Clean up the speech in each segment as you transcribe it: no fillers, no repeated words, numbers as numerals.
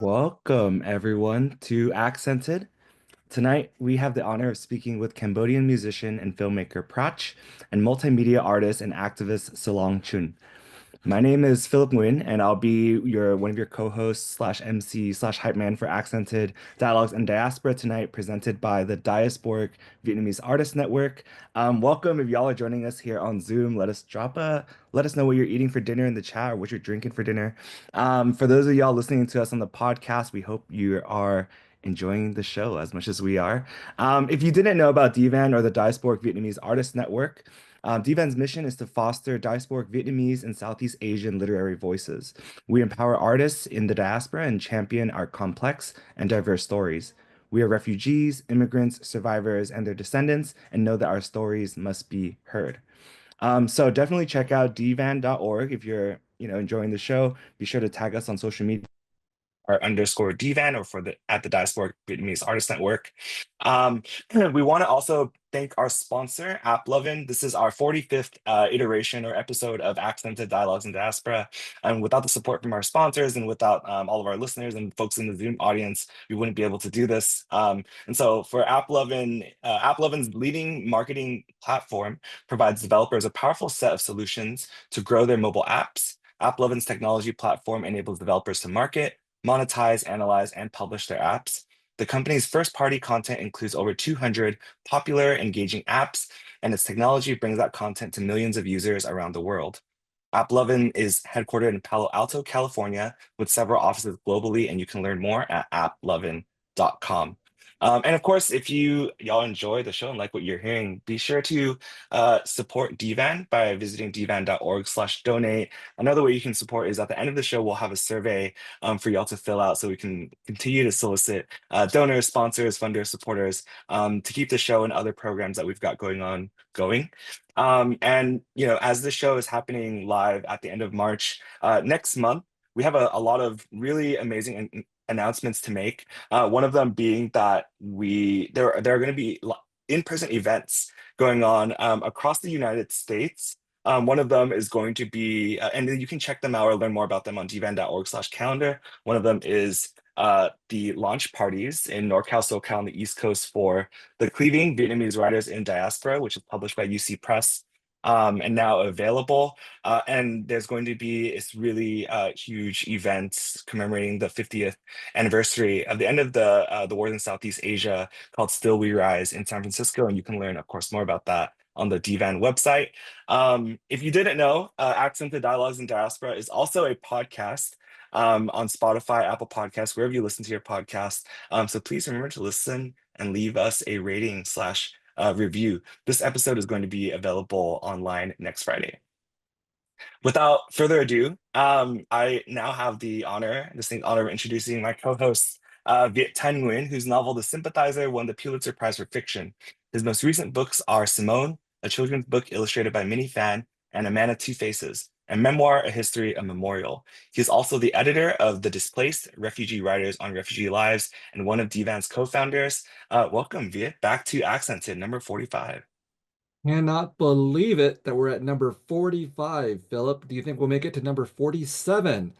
Welcome, everyone, to Accented. Tonight, we have the honor of speaking with Cambodian musician and filmmaker praCh and multimedia artist and activist Silong Chhun. My name is Philip Nguyen, and I'll be one of your co-hosts slash MC slash hype man for Accented Dialogues and Diaspora tonight, presented by the Diasporic Vietnamese Artist Network. Welcome if y'all are joining us here on Zoom. Let us know what you're eating for dinner in the chat or what you're drinking for dinner. For those of y'all listening to us on the podcast, we hope you are enjoying the show as much as we are. If you didn't know about DVAN or the Diasporic Vietnamese Artist Network, DVAN's mission is to foster diasporic Vietnamese and Southeast Asian literary voices. We empower artists in the diaspora and champion our complex and diverse stories. We are refugees, immigrants, survivors, and their descendants, and know that our stories must be heard. So definitely check out dvan.org if you're, enjoying the show. Be sure to tag us on social media or underscore DVAN or for the at the Diasporic Vietnamese Artist Network. Um, we want to also thank our sponsor, AppLovin. This is our 45th iteration or episode of Accented Dialogues in Diaspora. And without the support from our sponsors and without all of our listeners and folks in the Zoom audience, we wouldn't be able to do this. And so for AppLovin, AppLovin's leading marketing platform provides developers a powerful set of solutions to grow their mobile apps. AppLovin's technology platform enables developers to market, monetize, analyze, and publish their apps. The company's first-party content includes over 200 popular, engaging apps, and its technology brings that content to millions of users around the world. AppLovin is headquartered in Palo Alto, California, with several offices globally, and you can learn more at applovin.com. And of course, if y'all enjoy the show and like what you're hearing, be sure to support DVAN by visiting dvan.org/donate. Another way you can support is at the end of the show, we'll have a survey for y'all to fill out so we can continue to solicit donors, sponsors, funders, supporters to keep the show and other programs that we've got going. And as the show is happening live at the end of March next month, we have a lot of really amazing announcements to make. One of them being that there are going to be in-person events going on across the United States. One of them is going to be, and you can check them out or learn more about them on dvan.org/calendar. One of them is the launch parties in NorCal, SoCal, on the East Coast for the Cleaving Vietnamese Writers in Diaspora, which is published by UC Press and now available. And there's going to be this really huge event commemorating the 50th anniversary of the end of the wars in Southeast Asia called Still We Rise in San Francisco. And you can learn, of course, more about that on the DVAN website. If you didn't know, Accented Dialogues in Diaspora is also a podcast on Spotify, Apple Podcasts, wherever you listen to your podcast. So please remember to listen and leave us a rating slash review. This episode is going to be available online next Friday. Without further ado, I now have the distinct honor of introducing my co-host, Viet Thanh Nguyen, whose novel The Sympathizer won the Pulitzer Prize for Fiction. His most recent books are Simone, a children's book illustrated by Minnie Fan, and A Man of Two Faces, a memoir, a history, a memorial. He is also the editor of The Displaced, Refugee Writers on Refugee Lives, and one of DVAN's co-founders. Welcome, Viet, back to Accented, number 45. Cannot believe it that we're at number 45, Philip. Do you think we'll make it to number 47?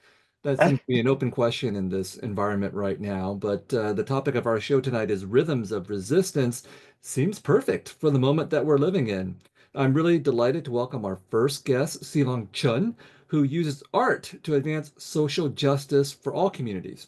That seems to be an open question in this environment right now, but the topic of our show tonight is rhythms of resistance. Seems perfect for the moment that we're living in. I'm really delighted to welcome our first guest, Silong Chhun, who uses art to advance social justice for all communities.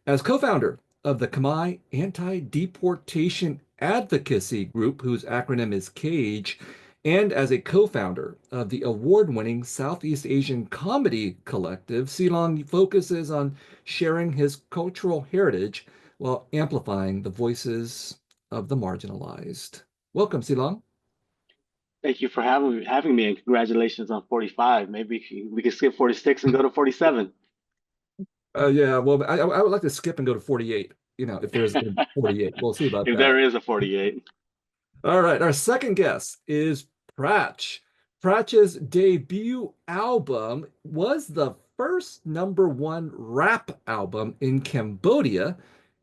As co-founder of the Khmer Anti-Deportation Advocacy Group, whose acronym is CAGE, and as a co-founder of the award-winning Southeast Asian Comedy Collective, Silong focuses on sharing his cultural heritage while amplifying the voices of the marginalized. Welcome, Silong. Thank you for having me, and congratulations on 45. Maybe we could skip 46 and go to 47. Yeah, well, I would like to skip and go to 48, if there's a 48. We'll see about If that. there is a 48. All right, our second guest is praCh. praCh's debut album was the first #1 rap album in Cambodia,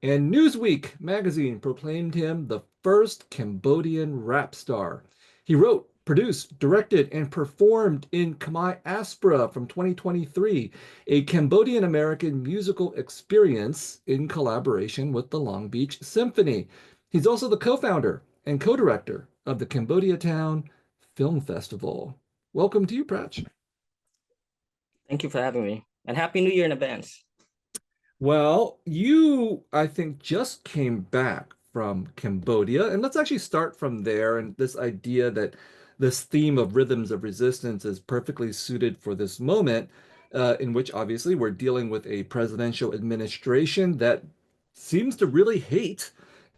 and Newsweek magazine proclaimed him the first Cambodian rap star. He wrote, produced, directed, and performed in Khmeraspora from 2023, a Cambodian-American musical experience in collaboration with the Long Beach Symphony. He's also the co-founder and co-director of the Cambodia Town Film Festival. Welcome to you, praCh. Thank you for having me, and Happy New Year in advance. Well, you, I think, just came back from Cambodia, and let's actually start from there and this idea that this theme of rhythms of resistance is perfectly suited for this moment, in which obviously we're dealing with a presidential administration that seems to really hate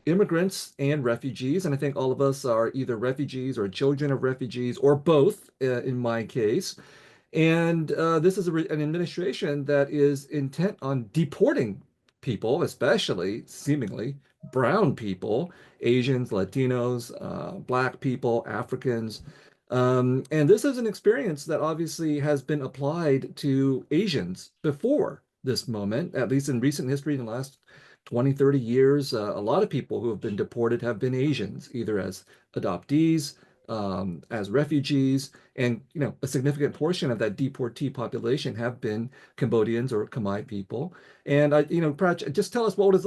immigrants and refugees. And I think all of us are either refugees or children of refugees or both, in my case. And this is an administration that is intent on deporting people, especially seemingly brown people, Asians, Latinos, Black people, Africans. And this is an experience that obviously has been applied to Asians before this moment, at least in recent history in the last 20, 30 years. A lot of people who have been deported have been Asians, either as adoptees, as refugees, and a significant portion of that deportee population have been Cambodians or Khmer people. And praCh, just tell us what it's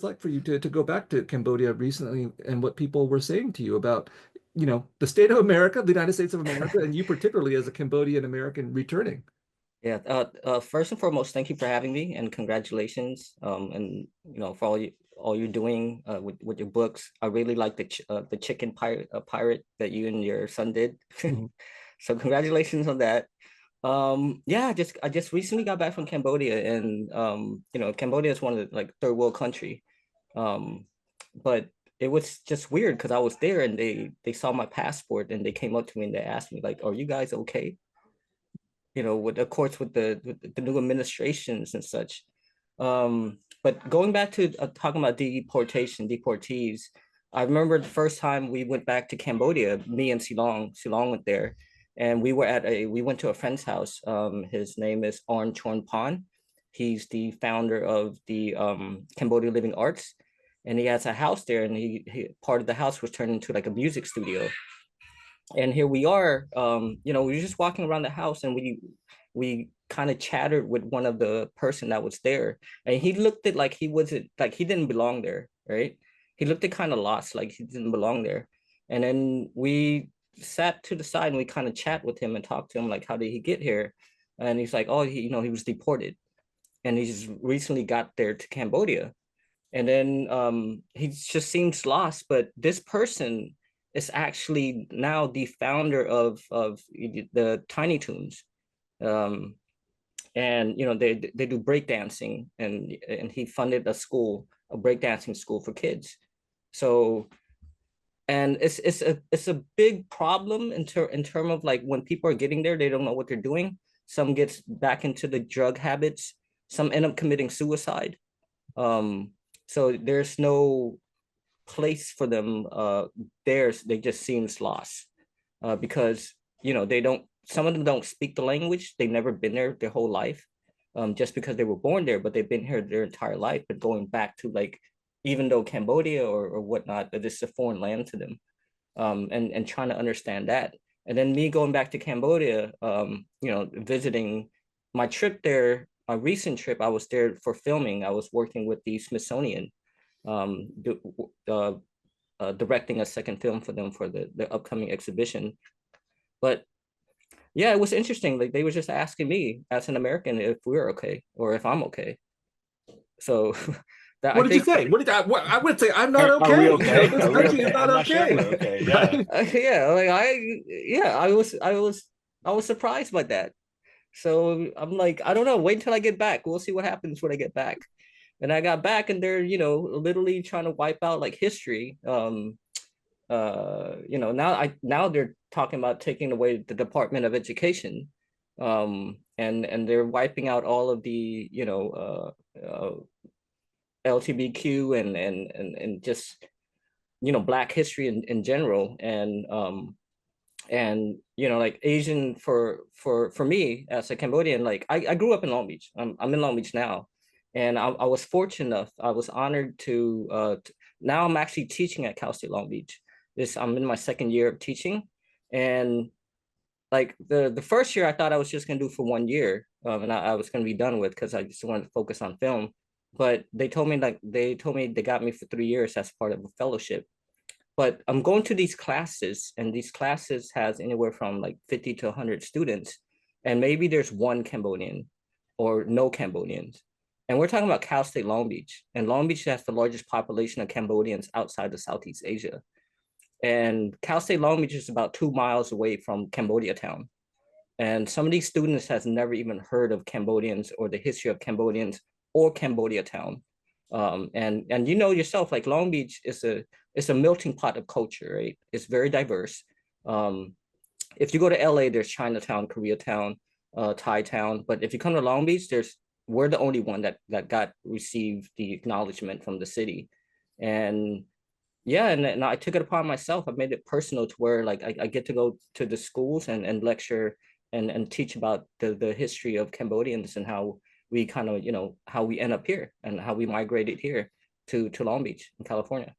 like for you to go back to Cambodia recently, and what people were saying to you about the state of America, the United States of America, and you particularly as a Cambodian American returning. Yeah. First and foremost, thank you for having me, and congratulations. And for all you're doing with your books. I really like the chicken pirate that you and your son did. Mm-hmm. So congratulations on that. Yeah, I just recently got back from Cambodia, and Cambodia is one of the like third world country. But it was just weird because I was there and they saw my passport and they came up to me and they asked me like, "Are you guys okay?" With of course with the new administrations and such. But going back to talking about deportees, I remember the first time we went back to Cambodia, me and Silong went there, and we went to a friend's house. His name is Orn Chon Pon. He's the founder of the Cambodia Living Arts, and he has a house there, and he part of the house was turned into like a music studio. And here we are, we were just walking around the house, and we kind of chattered with one of the person that was there, and he looked at like he wasn't like he didn't belong there, right? He looked at kind of lost, like he didn't belong there. And then we sat to the side and we kind of chat with him and talked to him like, how did he get here? And he's like, oh, he was deported, and he just recently got there to Cambodia. And then he just seems lost, but this person is actually now the founder of the Tiny Toons. And they do breakdancing, and he funded a breakdancing school for kids. So, and it's a big problem in term of like when people are getting there, they don't know what they're doing. Some gets back into the drug habits, some end up committing suicide. So there's no place for them there. They just seems lost because some of them don't speak the language. They've never been there their whole life, just because they were born there, but they've been here their entire life. But going back to like, even though Cambodia or whatnot, that it's a foreign land to them, and trying to understand that. And then me going back to Cambodia, visiting my trip there, my recent trip, I was there for filming. I was working with the Smithsonian, directing a second film for them for the upcoming exhibition. But yeah, it was interesting. Like they were just asking me as an American if we're okay or if I'm okay. So what did you say? I would say I'm not okay. Are we okay? This country is not okay. Sure okay. Yeah. I was surprised by that. So I'm like, I don't know. Wait until I get back. We'll see what happens when I get back. And I got back, and they're literally trying to wipe out like history. Now they're talking about taking away the Department of Education, and they're wiping out all of the LGBTQ and just Black history in general, and like Asian for me as a Cambodian, like I grew up in Long Beach. I'm in Long Beach now, and I was fortunate enough. I was honored to now I'm actually teaching at Cal State Long Beach. I'm in my second year of teaching, And like the first year, I thought I was just gonna do for 1 year, and I was gonna be done with because I just wanted to focus on film. But they got me for 3 years as part of a fellowship. But I'm going to these classes, and these classes has anywhere from like 50 to 100 students, and maybe there's one Cambodian or no Cambodians. And we're talking about Cal State Long Beach, and Long Beach has the largest population of Cambodians outside of Southeast Asia. And Cal State Long Beach is about 2 miles away from Cambodia Town. And some of these students has never even heard of Cambodians or the history of Cambodians or Cambodia Town. And you know yourself, like Long Beach is a melting pot of culture, right? It's very diverse. Um, if you go to LA, there's Chinatown, Koreatown, Thai Town. But if you come to Long Beach, we're the only one that got received the acknowledgement from the city. And yeah, and I took it upon myself. I made it personal to where like I get to go to the schools and lecture and teach about the history of Cambodians and how we kind of, how we end up here and how we migrated here to Long Beach in California.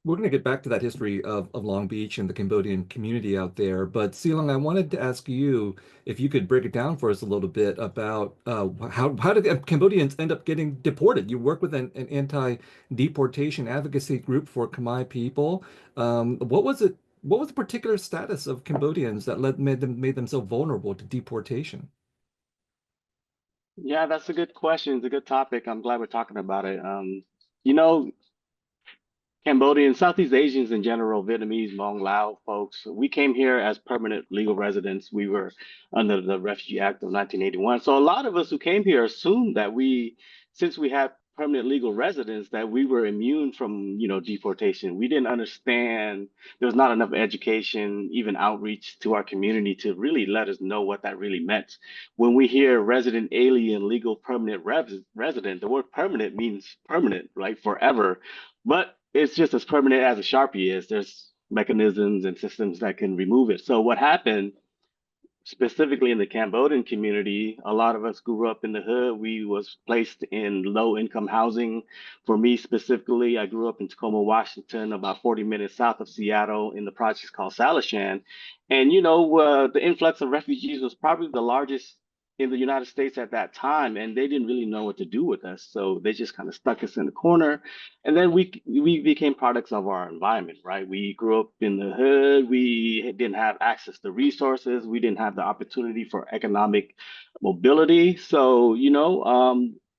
We're going to get back to that history of Long Beach and the Cambodian community out there. But Silong, I wanted to ask you if you could break it down for us a little bit about how did Cambodians end up getting deported? You work with an anti-deportation advocacy group for Khmer people. What was it? What was the particular status of Cambodians that made them so vulnerable to deportation? Yeah, that's a good question. It's a good topic. I'm glad we're talking about it. You know, Cambodians, Southeast Asians in general, Vietnamese, Hmong, Lao folks, we came here as permanent legal residents. We were under the Refugee Act of 1981. So a lot of us who came here assumed that since we had permanent legal residence, that we were immune from, deportation. We didn't understand. There was not enough education, even outreach to our community to really let us know what that really meant. When we hear resident alien, legal permanent resident, the word permanent means permanent, right? Forever. But it's just as permanent as a Sharpie is. There's mechanisms and systems that can remove it. So what happened specifically in the Cambodian community, a lot of us grew up in the hood. We was placed in low income housing. For me specifically, I grew up in Tacoma, Washington, about 40 minutes south of Seattle in the project called Salishan. And, the influx of refugees was probably the largest in the United States at that time, and they didn't really know what to do with us. So they just kind of stuck us in the corner. And then we became products of our environment, right? We grew up in the hood. We didn't have access to resources. We didn't have the opportunity for economic mobility. So,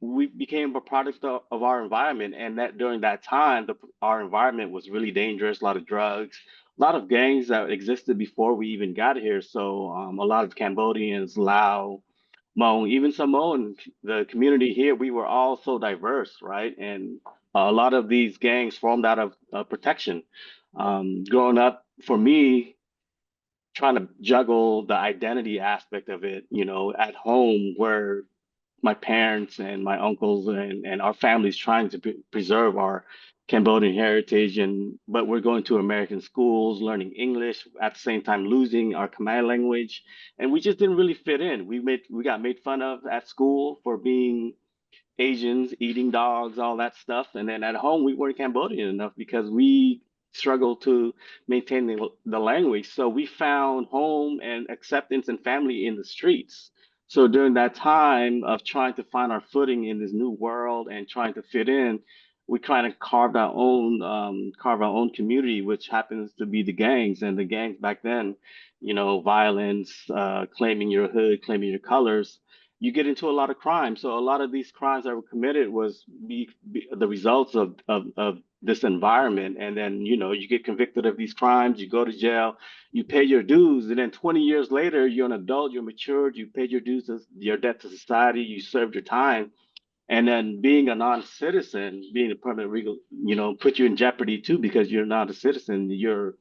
we became a product of our environment. And that during that time, our environment was really dangerous, a lot of drugs, a lot of gangs that existed before we even got here. So a lot of Cambodians, Lao, Hmong, even Samoan, the community here, we were all so diverse, right? And a lot of these gangs formed out of protection. Growing up, for me, trying to juggle the identity aspect of it, at home where my parents and my uncles and our families trying to preserve our Cambodian heritage, but we're going to American schools, learning English at the same time losing our Khmer language, and we just didn't really fit in. We got made fun of at school for being Asians, eating dogs, all that stuff. And then at home, we weren't Cambodian enough because we struggled to maintain the language. So we found home and acceptance and family in the streets. So during that time of trying to find our footing in this new world and trying to fit in, we kind of carve our own community, which happens to be the gangs. And the gangs back then, violence, claiming your hood, claiming your colors, you get into a lot of crime. So a lot of these crimes that were committed was the results of this environment. And then, you get convicted of these crimes, you go to jail, you pay your dues, and then 20 years later, you're an adult, you're matured, you paid your dues, your debt to society, you served your time. And then being a non-citizen, being a permanent legal, put you in jeopardy too, because you're not a citizen. You're,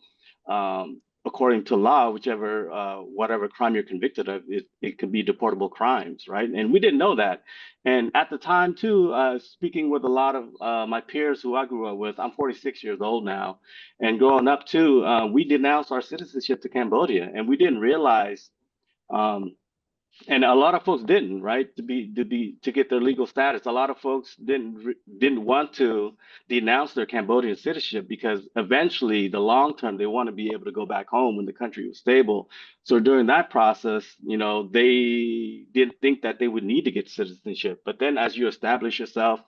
according to law, whatever crime you're convicted of, it could be deportable crimes, right? And we didn't know that. And at the time too, speaking with a lot of my peers who I grew up with, I'm 46 years old now, and growing up too, we denounced our citizenship to Cambodia, and we didn't realize. Um, And a lot of folks didn't, right? To get their legal status. A lot of folks didn't want to denounce their Cambodian citizenship because eventually, the long term, they want to be able to go back home when the country was stable. So during that process, they didn't think that they would need to get citizenship. But then, as you establish yourself,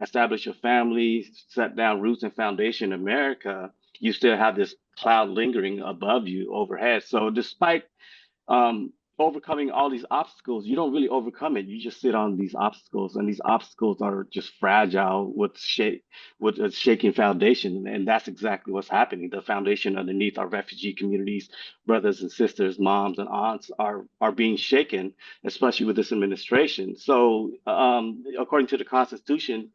establish your family, set down roots and foundation in America, you still have this cloud lingering above you overhead. So despite um, overcoming all these obstacles, you don't really overcome it. You just sit on these obstacles, and these obstacles are just fragile with a shaking foundation, and that's exactly what's happening. The foundation underneath our refugee communities, brothers and sisters, moms and aunts, are being shaken, especially with this administration. So, according to the Constitution,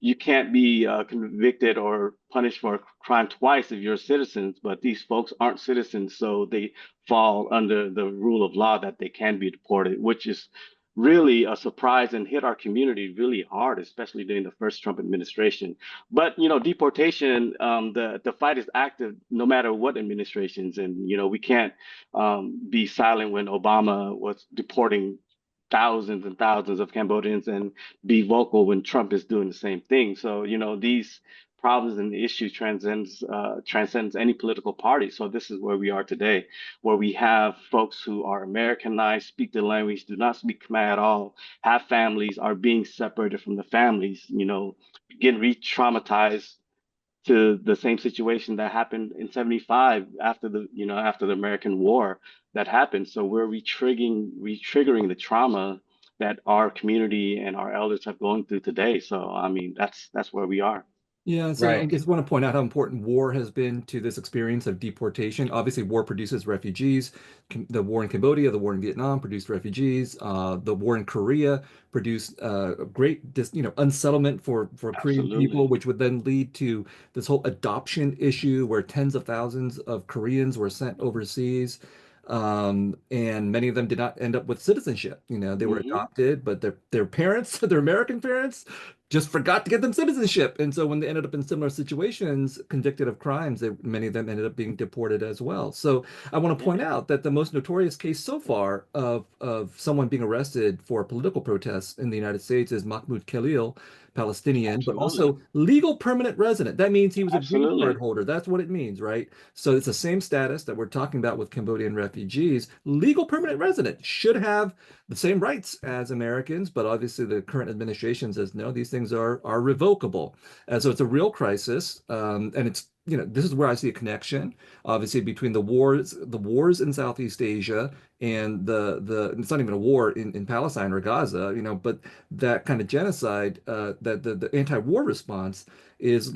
you can't be convicted or punished for a crime twice if you're citizens, but these folks aren't citizens, so they fall under the rule of law that they can be deported, which is really a surprise and hit our community really hard, especially during the first Trump administration. But deportation, the fight is active no matter what administrations, and we can't be silent when Obama was deporting thousands and thousands of Cambodians and be vocal when Trump is doing the same thing. So these problems and issues transcends any political party. So this is where we are today, where we have folks who are Americanized, speak the language, do not speak Khmer at all, have families, are being separated from the families, getting re-traumatized to the same situation that happened in 75 after the American War that happened. So we're re-triggering the trauma that our community and our elders have gone through today. So I mean that's where we are. Yeah, so I Right. just want to point out how important war has been to this experience of deportation. Obviously, war produces refugees. The war in Cambodia, the war in Vietnam produced refugees. The war in Korea produced great, unsettlement for Korean people, Absolutely. which would then lead to this whole adoption issue where tens of thousands of Koreans were sent overseas. And many of them did not end up with citizenship. They were Hmm. adopted, but their parents, their American parents, just forgot to get them citizenship. And so when they ended up in similar situations, convicted of crimes, many of them ended up being deported as well. So I want to Yeah, point out that the most notorious case so far of someone being arrested for political protests in the United States is Mahmoud Khalil, Palestinian, but absolutely. also legal permanent resident. That means he was a green card Absolutely. holder. That's what it means, right? So it's the same status that we're talking about with Cambodian refugees. Legal permanent resident should have the same rights as Americans, but obviously the current administration says no, these things are revocable. And so it's a real crisis, and it's this is where I see a connection, obviously, between the wars in Southeast Asia and the it's not even a war in Palestine or Gaza, but that kind of genocide, that the anti-war response is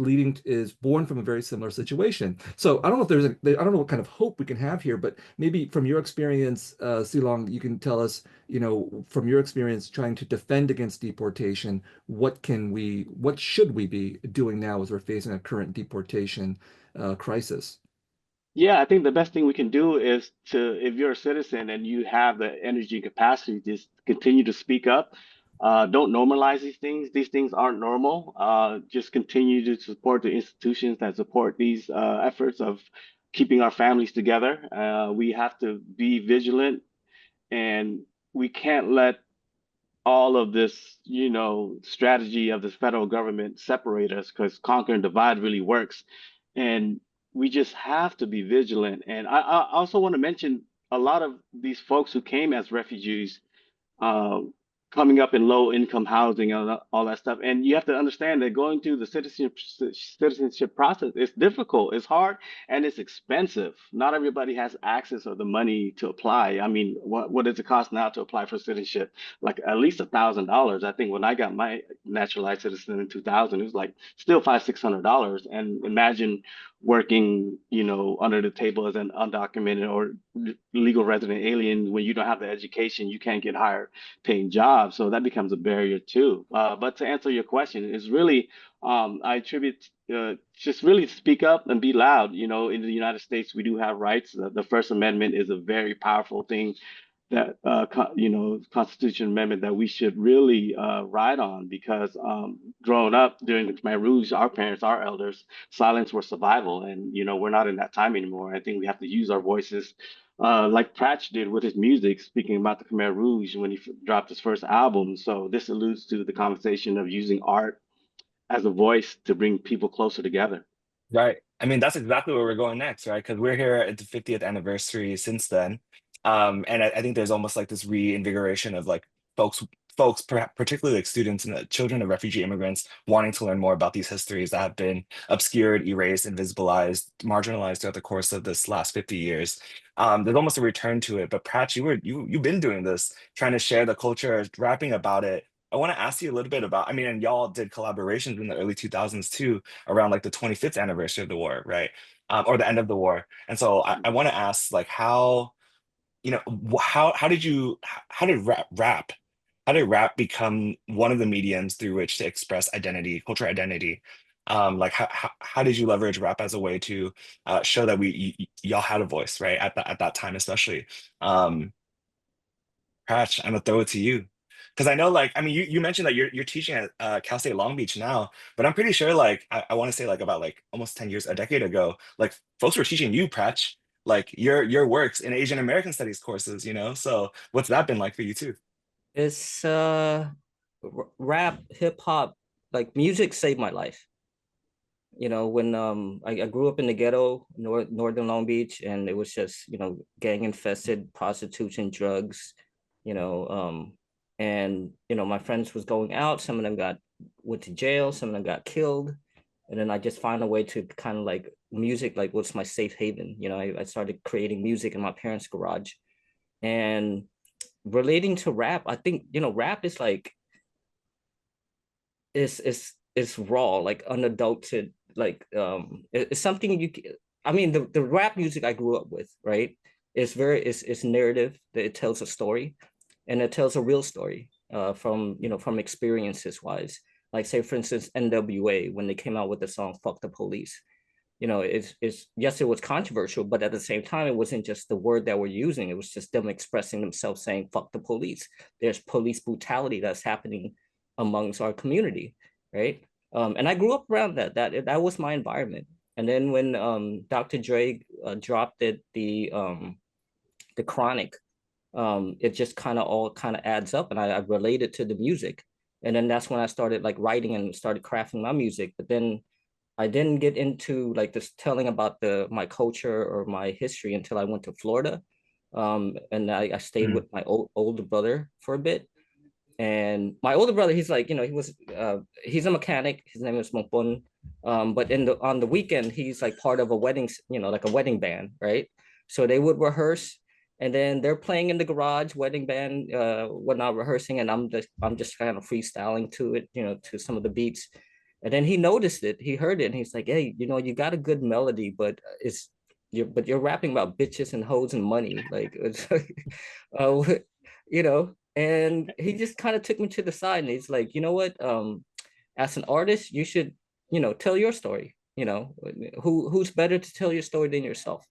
born from a very similar situation. So I don't know if I don't know what kind of hope we can have here, but maybe from your experience, Silong, you can tell us, from your experience trying to defend against deportation, what should we be doing now as we're facing a current deportation crisis? Yeah, I think the best thing we can do is if you're a citizen and you have the energy and capacity, just continue to speak up. Don't normalize these things. These things aren't normal. Just continue to support the institutions that support these efforts of keeping our families together. We have to be vigilant, and we can't let all of this, strategy of the federal government separate us, because conquer and divide really works. And we just have to be vigilant. And I also want to mention a lot of these folks who came as refugees, uh, coming up in low income housing and all that stuff. And you have to understand that going through the citizenship process is difficult, it's hard, and it's expensive. Not everybody has access or the money to apply. I mean, what does it cost now to apply for citizenship? Like at least $1,000. I think when I got my naturalized citizen in 2000, it was like still $500-600. And imagine working, under the table as an undocumented or legal resident alien when you don't have the education, you can't get hired paying jobs. So that becomes a barrier too. But to answer your question, is really I attribute just really speak up and be loud. In the United States, we do have rights. The First Amendment is a very powerful thing that Constitution Amendment that we should really ride on, because growing up during the Khmer Rouge, our parents, our elders, silence was survival, and we're not in that time anymore. I think we have to use our voices like praCh did with his music, speaking about the Khmer Rouge when he dropped his first album. So this alludes to the conversation of using art as a voice to bring people closer together. Right. I mean, that's exactly where we're going next, right? Because we're here at the 50th anniversary since then. And I think there's almost like this reinvigoration of like particularly like students and the children of refugee immigrants wanting to learn more about these histories that have been obscured, erased, invisibilized, marginalized throughout the course of this last 50 years. There's almost a return to it. But praCh, you've been doing this, trying to share the culture, rapping about it. I want to ask you a little bit about, I mean, and y'all did collaborations in the early 2000s too, around like the 25th anniversary of the war, right? Or the end of the war. And so I want to ask like how, you know, how did how did how did rap become one of the mediums through which to express identity, cultural identity? Like how did you leverage rap as a way to show that y'all had a voice, right? At that time, especially. praCh, I'm gonna throw it to you. Because I know, like, I mean, you mentioned that you're teaching at Cal State Long Beach now, but I'm pretty sure, like, I want to say, like, about like almost 10 years, a decade ago, like, folks were teaching you, praCh, like your works in Asian American Studies courses, you know? So what's that been like for you too? It's rap, hip hop, like music saved my life. You know, when I grew up in the ghetto, northern Long Beach, and it was just, you know, gang infested, prostitution, drugs, you know, and you know, my friends was going out, some of them went to jail, some of them got killed. And then I just found a way to kind of like music, like what's my safe haven. You know, I started creating music in my parents' garage. And relating to rap, I think, you know, rap is like it's raw, like unadulterated, like it's something I mean, the rap music I grew up with, right? It's narrative, that it tells a story, and it tells a real story from, you know, from experiences wise. Like say for instance NWA, when they came out with the song Fuck the Police. You know, it's yes, it was controversial, but at the same time, it wasn't just the word that we're using. It was just them expressing themselves saying fuck the police. There's police brutality that's happening amongst our community, right? And I grew up around that. That was my environment. And then when Dr. Dre dropped the Chronic, it just kind of all kind of adds up, and I related to the music. And then that's when I started like writing and started crafting my music. But then I didn't get into like this telling about my culture or my history until I went to Florida. And I stayed Mm, with my older brother for a bit. And my older brother, he's like, you know, he's a mechanic. His name is Mokbun. But on the weekend, he's like part of a wedding, you know, like a wedding band, right? So they would rehearse, and then they're playing in the garage, wedding band, whatnot, rehearsing, and I'm just kind of freestyling to it, you know, to some of the beats. And then he noticed it, he heard it, and he's like, hey, you know, you got a good melody, but you're rapping about bitches and hoes and money, like it's, uh, you know. And he just kind of took me to the side, and he's like, you know what, as an artist, you should, you know, tell your story. You know, who's better to tell your story than yourself?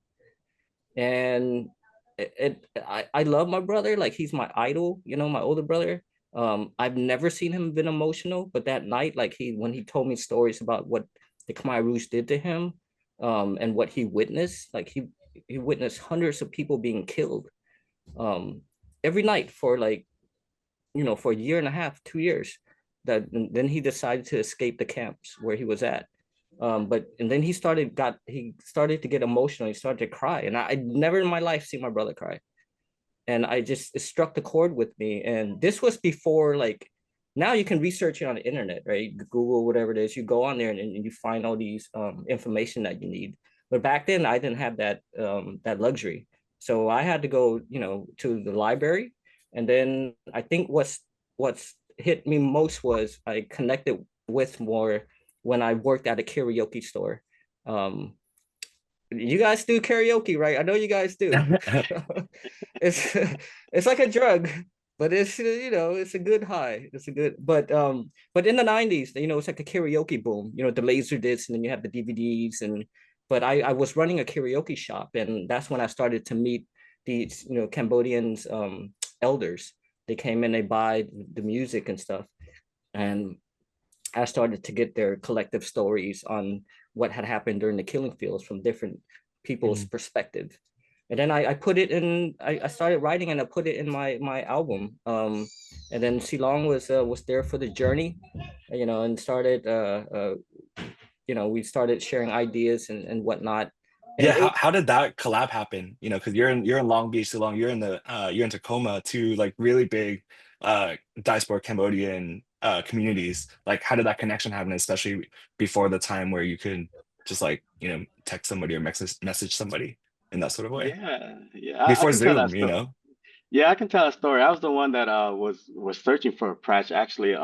And I love my brother, like he's my idol, you know, my older brother. I've never seen him been emotional, but that night, like when he told me stories about what the Khmer Rouge did to him, and what he witnessed, like he witnessed hundreds of people being killed, um, every night for like, you know, for a year and a half, 2 years. That then he decided to escape the camps where he was at. But and then he started to get emotional. He started to cry, and I never in my life seen my brother cry. And I just it struck the chord with me. And this was before, like, now you can research it on the internet, right? Google, whatever it is, you go on there and you find all these information that you need. But back then I didn't have that luxury. So I had to go, you know, to the library. And then I think what's hit me most was I connected with more when I worked at a karaoke store. Um, you guys do karaoke, right? I know you guys do. it's it's like a drug, but it's, you know, it's a good high. It's a good, but in the 90s, you know, it's like a karaoke boom. You know, the laser discs, and then you have the DVDs. And but I was running a karaoke shop, and that's when I started to meet these, you know, Cambodians, elders. They came in, they buy the music and stuff, and I started to get their collective stories on what had happened during the killing fields from different people's mm, perspective. And then I put it in, I started writing and I put it in my album. And then Silong was there for the journey, and started we started sharing ideas and whatnot. And Yeah, it, how did that collab happen? Because you're in Long Beach, Silong, you're in Tacoma, two like really big diaspora Cambodian communities. Like how did that connection happen, especially before the time where you could just like, text somebody or message somebody in that sort of way? yeah, I Before can tell that Zoom, story. Yeah, I can tell a story. I was the one that was searching for praCh actually.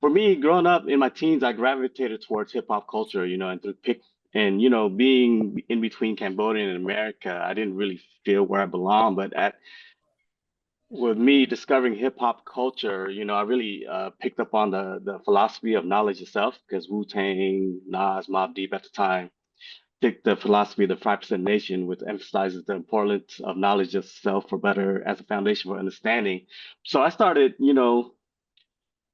For me, growing up in my teens, I gravitated towards hip hop culture, and to pick and being in between Cambodia and America, I didn't really feel where I belonged. But at with me discovering hip hop culture, I really picked up on the philosophy of knowledge itself because Wu-Tang, Nas, Mobb Deep at the time take the philosophy of the 5% nation, which emphasizes the importance of knowledge of self for better as a foundation for understanding. So I started,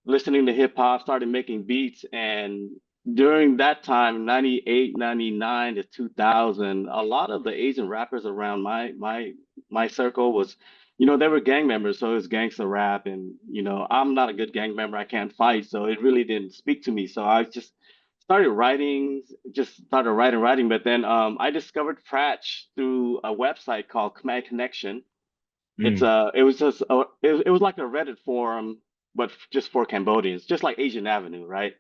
listening to hip hop, started making beats. And during that time, 98, 99 to 2000, a lot of the Asian rappers around my circle was, they were gang members. So it was gangster rap. And, I'm not a good gang member. I can't fight. So it really didn't speak to me. So I just started writing. But then I discovered praCh through a website called Khmer Connection. Mm. It was just it was like a Reddit forum, but just for Cambodians, just like Asian Avenue, right?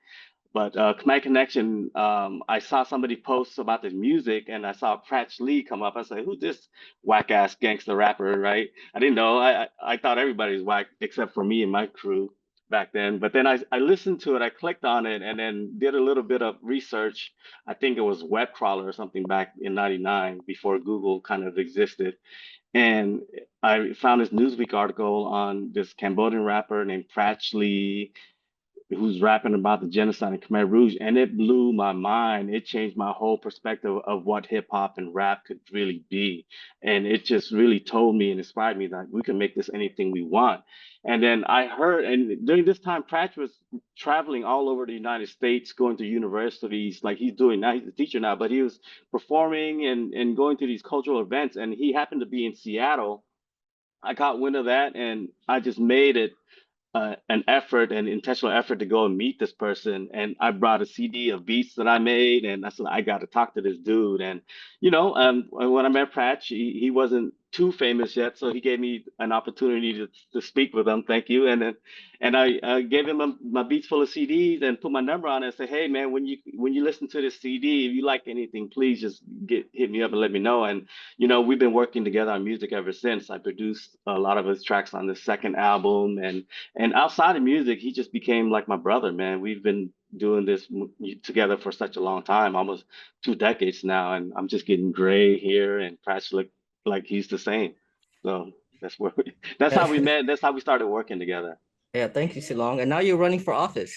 But Khmer Connection, I saw somebody post about this music, and I saw praCh Lee come up. I said, "Who's this whack ass gangster rapper?" Right? I didn't know. I thought everybody was whack except for me and my crew back then. But then I listened to it, I clicked on it, and then did a little bit of research. I think it was web crawler or something back in '99 before Google kind of existed. And I found this Newsweek article on this Cambodian rapper named praCh Lee, who's rapping about the genocide in Khmer Rouge, and it blew my mind. It changed my whole perspective of what hip hop and rap could really be, and it just really told me and inspired me that we can make this anything we want. And then I heard, and during this time, praCh was traveling all over the United States, going to universities like he's doing now. He's a teacher now, but he was performing and going to these cultural events, and he happened to be in Seattle. I caught wind of that, and I just made it an effort, an intentional effort to go and meet this person. And I brought a CD of beats that I made, and I said I got to talk to this dude. And when I met praCh, he wasn't too famous yet, so he gave me an opportunity to speak with him. Thank you. And I gave him my beats full of CDs and put my number on it and say, hey man, when you listen to this CD, if you like anything, please just hit me up and let me know. And we've been working together on music ever since. I produced a lot of his tracks on the second album, and outside of music, he just became like my brother, man. We've been doing this together for such a long time, almost 2 decades now, and I'm just getting gray here, and praCh look like he's the same. So that's how we met. That's how we started working together. yeah, thank you, Silong. And now you're running for office.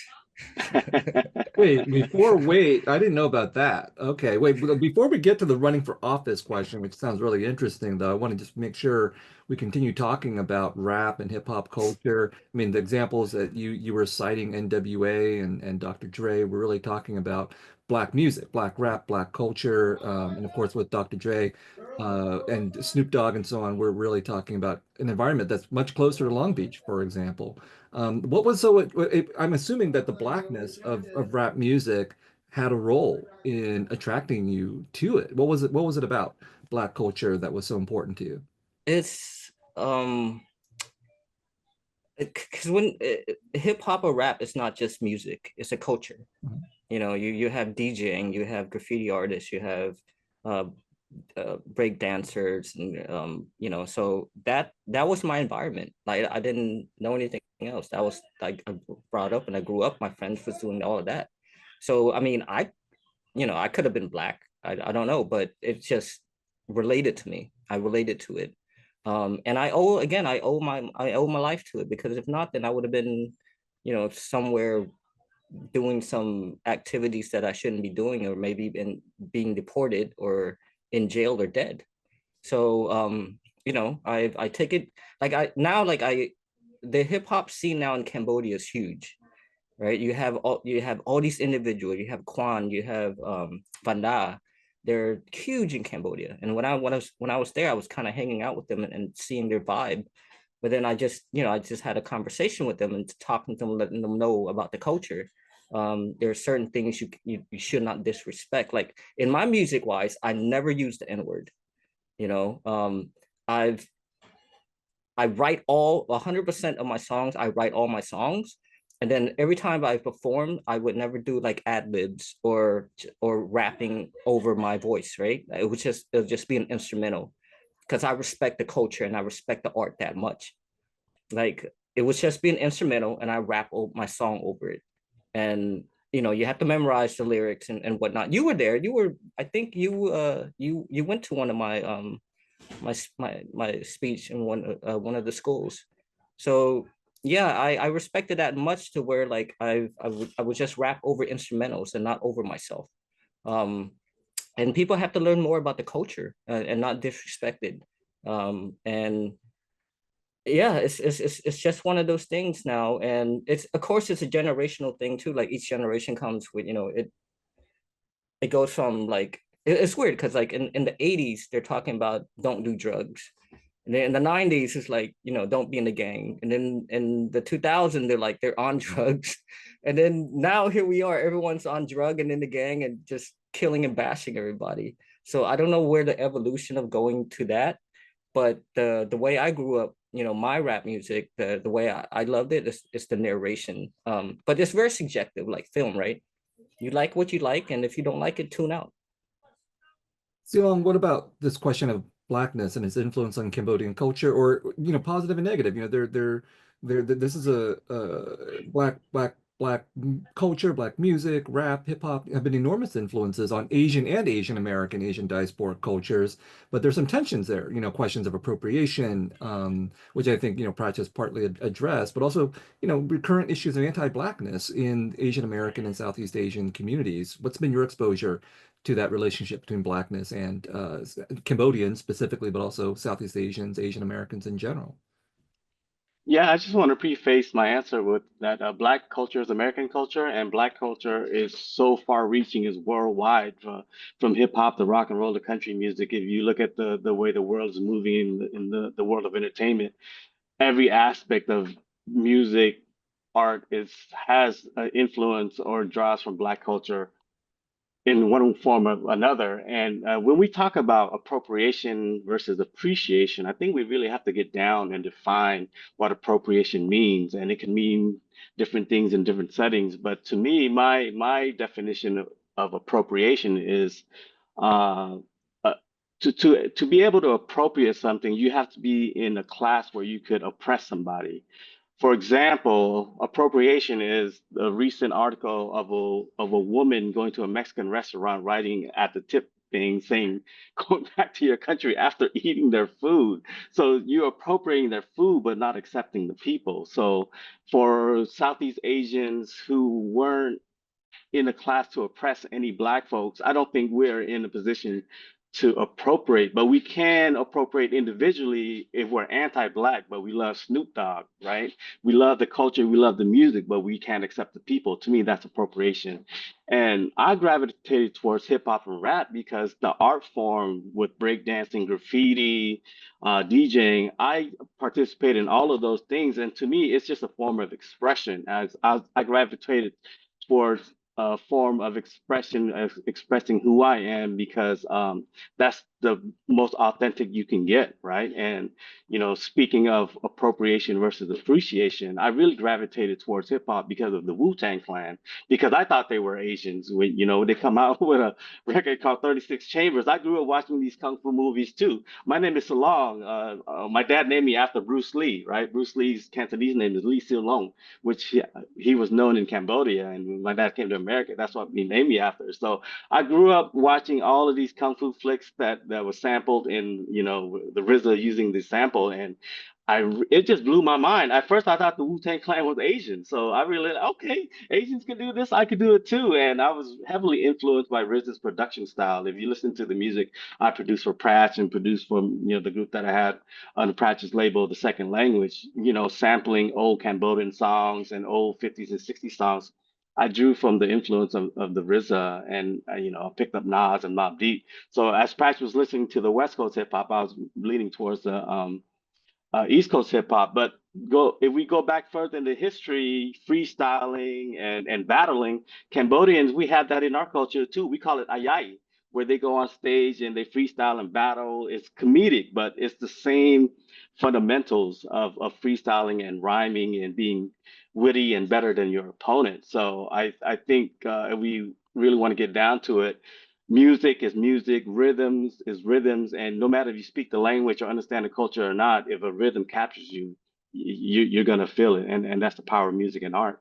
Wait, I didn't know about that. Okay, wait, but before we get to the running for office question, which sounds really interesting, though, I want to just make sure we continue talking about rap and hip hop culture. I mean, the examples that you were citing, NWA and Dr. Dre, we're really talking about black music, black rap, black culture, and of course with Dr. Dre and Snoop Dogg and so on, we're really talking about an environment that's much closer to Long Beach, for example. What was I'm assuming that the blackness of rap music had a role in attracting you to it. What was it about black culture that was so important to you? It's because when hip hop or rap is not just music, it's a culture. Mhm. You have DJing, you have graffiti artists, you have uh, break dancers, and so that was my environment. Like I didn't know anything else. That was like I brought up and I grew up. My friends was doing all of that. So I mean, I could have been black. I don't know, but it's just related to me. I related to it. And I owe my life to it, because if not, then I would have been, somewhere doing some activities that I shouldn't be doing, or maybe been being deported or in jail or dead. So I take it like I now like I the hip hop scene now in Cambodia is huge, right? You have all these individuals. You have Quan, you have Vanda, They're huge in Cambodia. And when I was there, I was kind of hanging out with them and seeing their vibe. But then I just had a conversation with them and talking to them, letting them know about the culture. There are certain things you should not disrespect. Like in my music wise, I never use the N-word. You know, I've I write all 100% of my songs. I write all my songs. And then every time I perform, I would never do like ad libs or rapping over my voice, right? It would just be an instrumental because I respect the culture and I respect the art that much. Like it was just be an instrumental and I rap my song over it. And you have to memorize the lyrics and whatnot. You were there. I think you went to one of my my speech in one of the schools. So yeah, I respected that much to where like I would just rap over instrumentals and not over myself. And people have to learn more about the culture and not disrespect it. And yeah, it's just one of those things now, and it's of course it's a generational thing too. Like each generation comes with it goes from like it's weird because like in the 80s they're talking about don't do drugs, and then in the 90s it's like don't be in the gang, and then in the 2000s they're on drugs, and then now here we are, everyone's on drug and in the gang and just killing and bashing everybody. So I don't know where the evolution of going to that, but the way I grew up, my rap music, the way I loved it is the narration. But it's very subjective, like film, right? You like what you like, and if you don't like it, tune out. Silong, what about this question of blackness and its influence on Cambodian culture, or positive and negative? This is a black culture, black music, rap, hip hop have been enormous influences on Asian and Asian American, Asian diasporic cultures. But there's some tensions there, questions of appropriation, which I think praCh has partly addressed, but also recurrent issues of anti-blackness in Asian American and Southeast Asian communities. What's been your exposure to that relationship between blackness and Cambodians specifically, but also Southeast Asians, Asian Americans in general? Yeah, I just want to preface my answer with that Black culture is American culture, and Black culture is so far-reaching, is worldwide, from hip hop to rock and roll to country music. If you look at the way the world is moving in the world of entertainment, every aspect of music, art has an influence or draws from Black culture in one form or another. And when we talk about appropriation versus appreciation, I think we really have to get down and define what appropriation means. And it can mean different things in different settings. But to me, my definition of appropriation is uh, uh, to be able to appropriate something, you have to be in a class where you could oppress somebody. For example, appropriation is a recent article of a woman going to a Mexican restaurant, writing at the tip thing saying, "Go back to your country after eating their food." So you're appropriating their food, but not accepting the people. So for Southeast Asians who weren't in a class to oppress any Black folks, I don't think we're in a position to appropriate, but we can appropriate individually if we're anti-Black, but we love Snoop Dogg, right? We love the culture, we love the music, but we can't accept the people. To me, that's appropriation. And I gravitated towards hip hop and rap because the art form with breakdancing, graffiti, DJing, I participate in all of those things. And to me, it's just a form of expression. As I gravitated towards a form of expression, expressing who I am, because that's the most authentic you can get, right? And speaking of appropriation versus appreciation, I really gravitated towards hip hop because of the Wu-Tang Clan, because I thought they were Asians. When they come out with a record called 36 Chambers, I grew up watching these kung fu movies too. My name is Silong. My dad named me after Bruce Lee, right? Bruce Lee's Cantonese name is Ly Silong, which he was known in Cambodia. And when my dad came to America, that's what he named me after. So I grew up watching all of these kung fu flicks that was sampled in, the RZA using the sample, and it just blew my mind. At first, I thought the Wu-Tang Clan was Asian, so I really okay, Asians can do this, I could do it too. And I was heavily influenced by RZA's production style. If you listen to the music I produced for praCh and produced for the group that I had on the praCh's label, The Second Language, sampling old Cambodian songs and old 50s and 60s songs, I drew from the influence of the RZA and picked up Nas and Mobb Deep. So as praCh was listening to the West Coast hip hop, I was leaning towards the East Coast hip hop. But if we go back further into history, freestyling and battling, Cambodians, we have that in our culture too. We call it ayai, where they go on stage and they freestyle and battle. It's comedic, but it's the same fundamentals of freestyling and rhyming and being witty and better than your opponent. So I think if we really want to get down to it, music is music, rhythms is rhythms, and no matter if you speak the language or understand the culture or not, if a rhythm captures you, you're gonna feel it, and that's the power of music and art.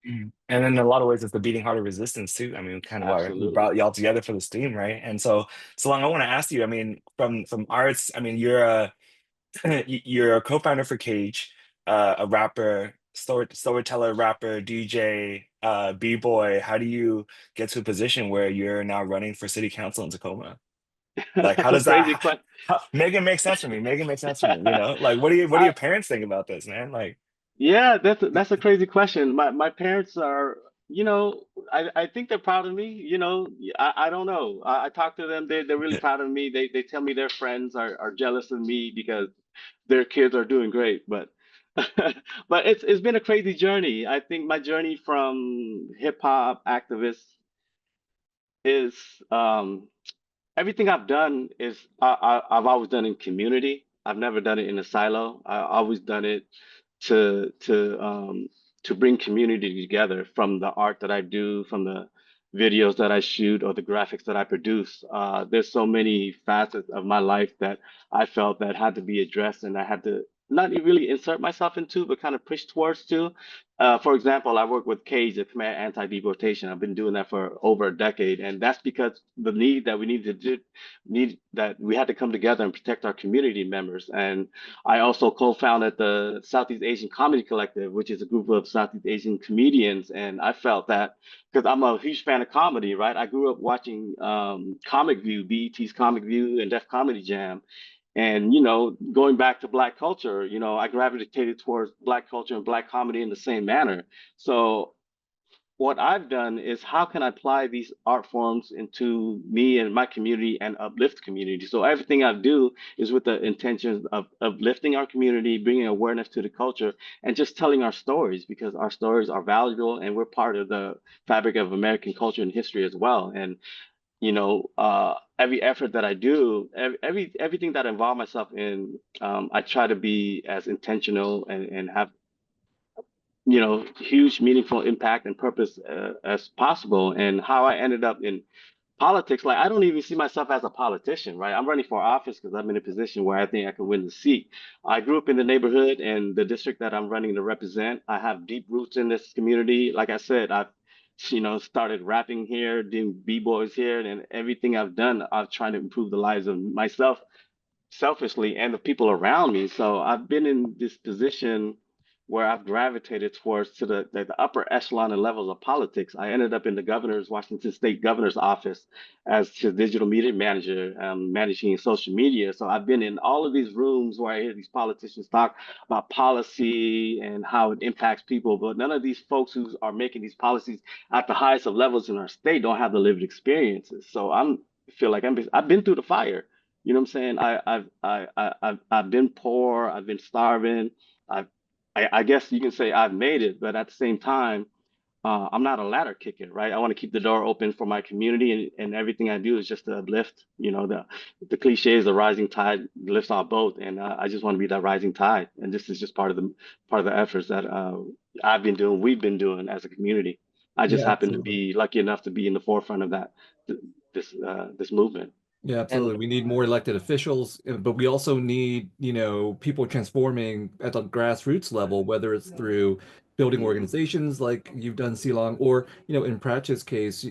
Mhm. And in a lot of ways, it's the beating heart of resistance too. I mean, kind of why we Absolutely. brought y'all together for this theme, right? And so, Long, I want to ask you. I mean, from arts, I mean, you're a you're a co-founder for Cage, a rapper, storyteller, rapper, DJ, b-boy. How do you get to a position where you're now running for city council in Tacoma? Like, how That's a does crazy that question. make it make sense for me? Make it make sense for me, you know? Like, what do I, your parents think about this, man? Like, yeah, that's a crazy question. My parents are, I think they're proud of me. I don't know. I talk to them. They're really proud of me. They tell me their friends are jealous of me because their kids are doing great. But but it's been a crazy journey. I think my journey from hip hop activist is everything I've done is I've always done in community. I've never done it in a silo. I always done it to to um to bring community together from the art that I do, from the videos that I shoot or the graphics that I produce. There's so many facets of my life that I felt that had to be addressed and I had to not really insert myself into, but kind of push towards to. For example, I work with CAGE, the Command Anti-Deportation. I've been doing that for over a decade, and that's because the need that we need to do, need that we had to come together and protect our community members. And I also co-founded the Southeast Asian Comedy Collective, which is a group of Southeast Asian comedians. And I felt that because I'm a huge fan of comedy, right? I grew up watching Comic View, BET's Comic View, and Def Comedy Jam. And, going back to Black culture, I gravitated towards Black culture and Black comedy in the same manner. So what I've done is how can I apply these art forms into me and my community and uplift community? So everything I do is with the intention of uplifting our community, bringing awareness to the culture, and just telling our stories because our stories are valuable and we're part of the fabric of American culture and history as well. And every effort that I do, everything that I involve myself in, I try to be as intentional and have huge meaningful impact and purpose as possible. And how I ended up in politics, like I don't even see myself as a politician, right? I'm running for office because I'm in a position where I think I can win the seat. I grew up in the neighborhood and the district that I'm running to represent. I have deep roots in this community. Like I said, I've started rapping here, doing b-boys here, and everything I've done, I've tried to improve the lives of myself selfishly and the people around me. So I've been in this position where I've gravitated towards to the upper echelon and levels of politics. I ended up in the Washington State governor's office as his digital media manager, managing social media. So I've been in all of these rooms where I hear these politicians talk about policy and how it impacts people, but none of these folks who are making these policies at the highest of levels in our state don't have the lived experiences. So feel like I've been through the fire. You know what I'm saying? I've been poor. I've been starving. I've, I guess you can say I've made it, but at the same time, I'm not a ladder kicker, right? I want to keep the door open for my community, and everything I do is just to uplift. The cliche is the rising tide lifts our boat, and I just want to be that rising tide. And this is just part of the efforts that I've been doing, we've been doing as a community. I just Yeah, happen to absolutely. be lucky enough to be in the forefront of that this movement. Yeah, And absolutely. We need more elected officials, but we also need, people transforming at the grassroots level, whether it's through building Mhm. organizations like you've done, Silong, or, in praCh's case,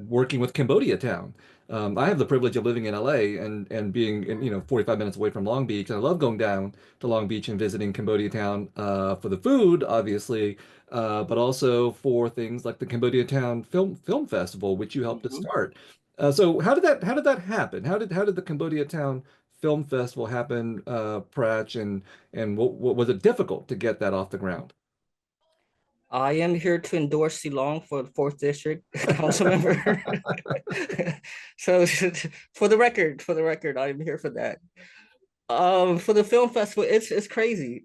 working with Cambodia Town. I have the privilege of living in LA and being, 45 minutes away from Long Beach. And I love going down to Long Beach and visiting Cambodia Town for the food, obviously, but also for things like the Cambodia Town Film Festival, which you helped to Mhm. start. So how did that happen? How did the Cambodia Town Film Festival happen, praCh, and what was it difficult to get that off the ground? I am here to endorse Silong for the 4th District Council member. So for the record, I'm here for that. For the film festival, it's crazy.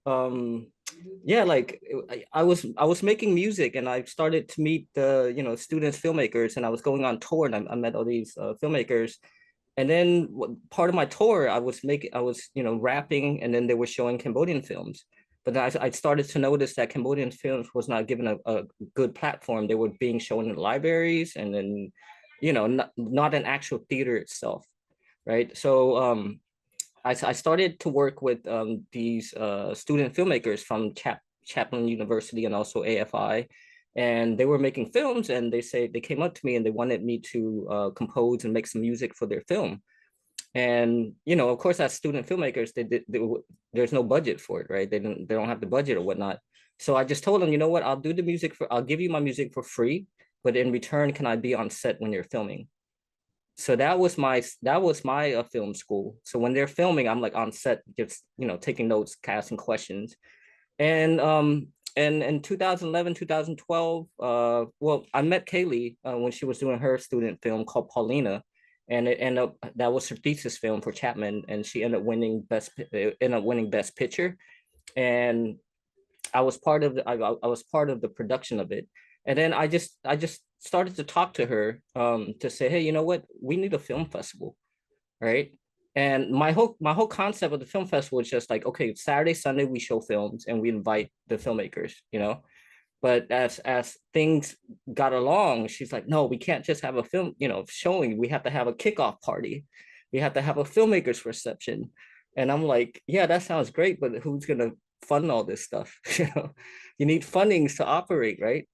Um, yeah, like I was making music, and I started to meet the students filmmakers, and I was going on tour, and I met all these filmmakers. And then part of my tour, I was rapping, and then they were showing Cambodian films. But then I started to notice that Cambodian films was not given a good platform. They were being shown in libraries, and then, not an actual theater itself, right? So I started to work with these student filmmakers from Chaplin University and also AFI, and they were making films. And they came up to me and they wanted me to compose and make some music for their film. And of course, as student filmmakers, there's no budget for it, right? They don't have the budget or whatnot. So I just told them, you know what, I'll give you my music for free, but in return, can I be on set when you're filming? So that was my film school. So when they're filming, I'm like on set, just taking notes, asking questions. And in 2011, 2012, well, I met Kaylee when she was doing her student film called Paulina, and it ended up that was her thesis film for Chapman, and she ended up winning best picture. And I was part of the production of it. And then I just started to talk to her to say, hey, you know what? We need a film festival, right? And my whole concept of the film festival is just like, okay, Saturday, Sunday we show films and we invite the filmmakers. But as things got along, she's like, no, we can't just have a film, showing. We have to have a kickoff party. We have to have a filmmakers reception. And I'm like, yeah, that sounds great, but who's gonna fund all this stuff? You need fundings to operate, right?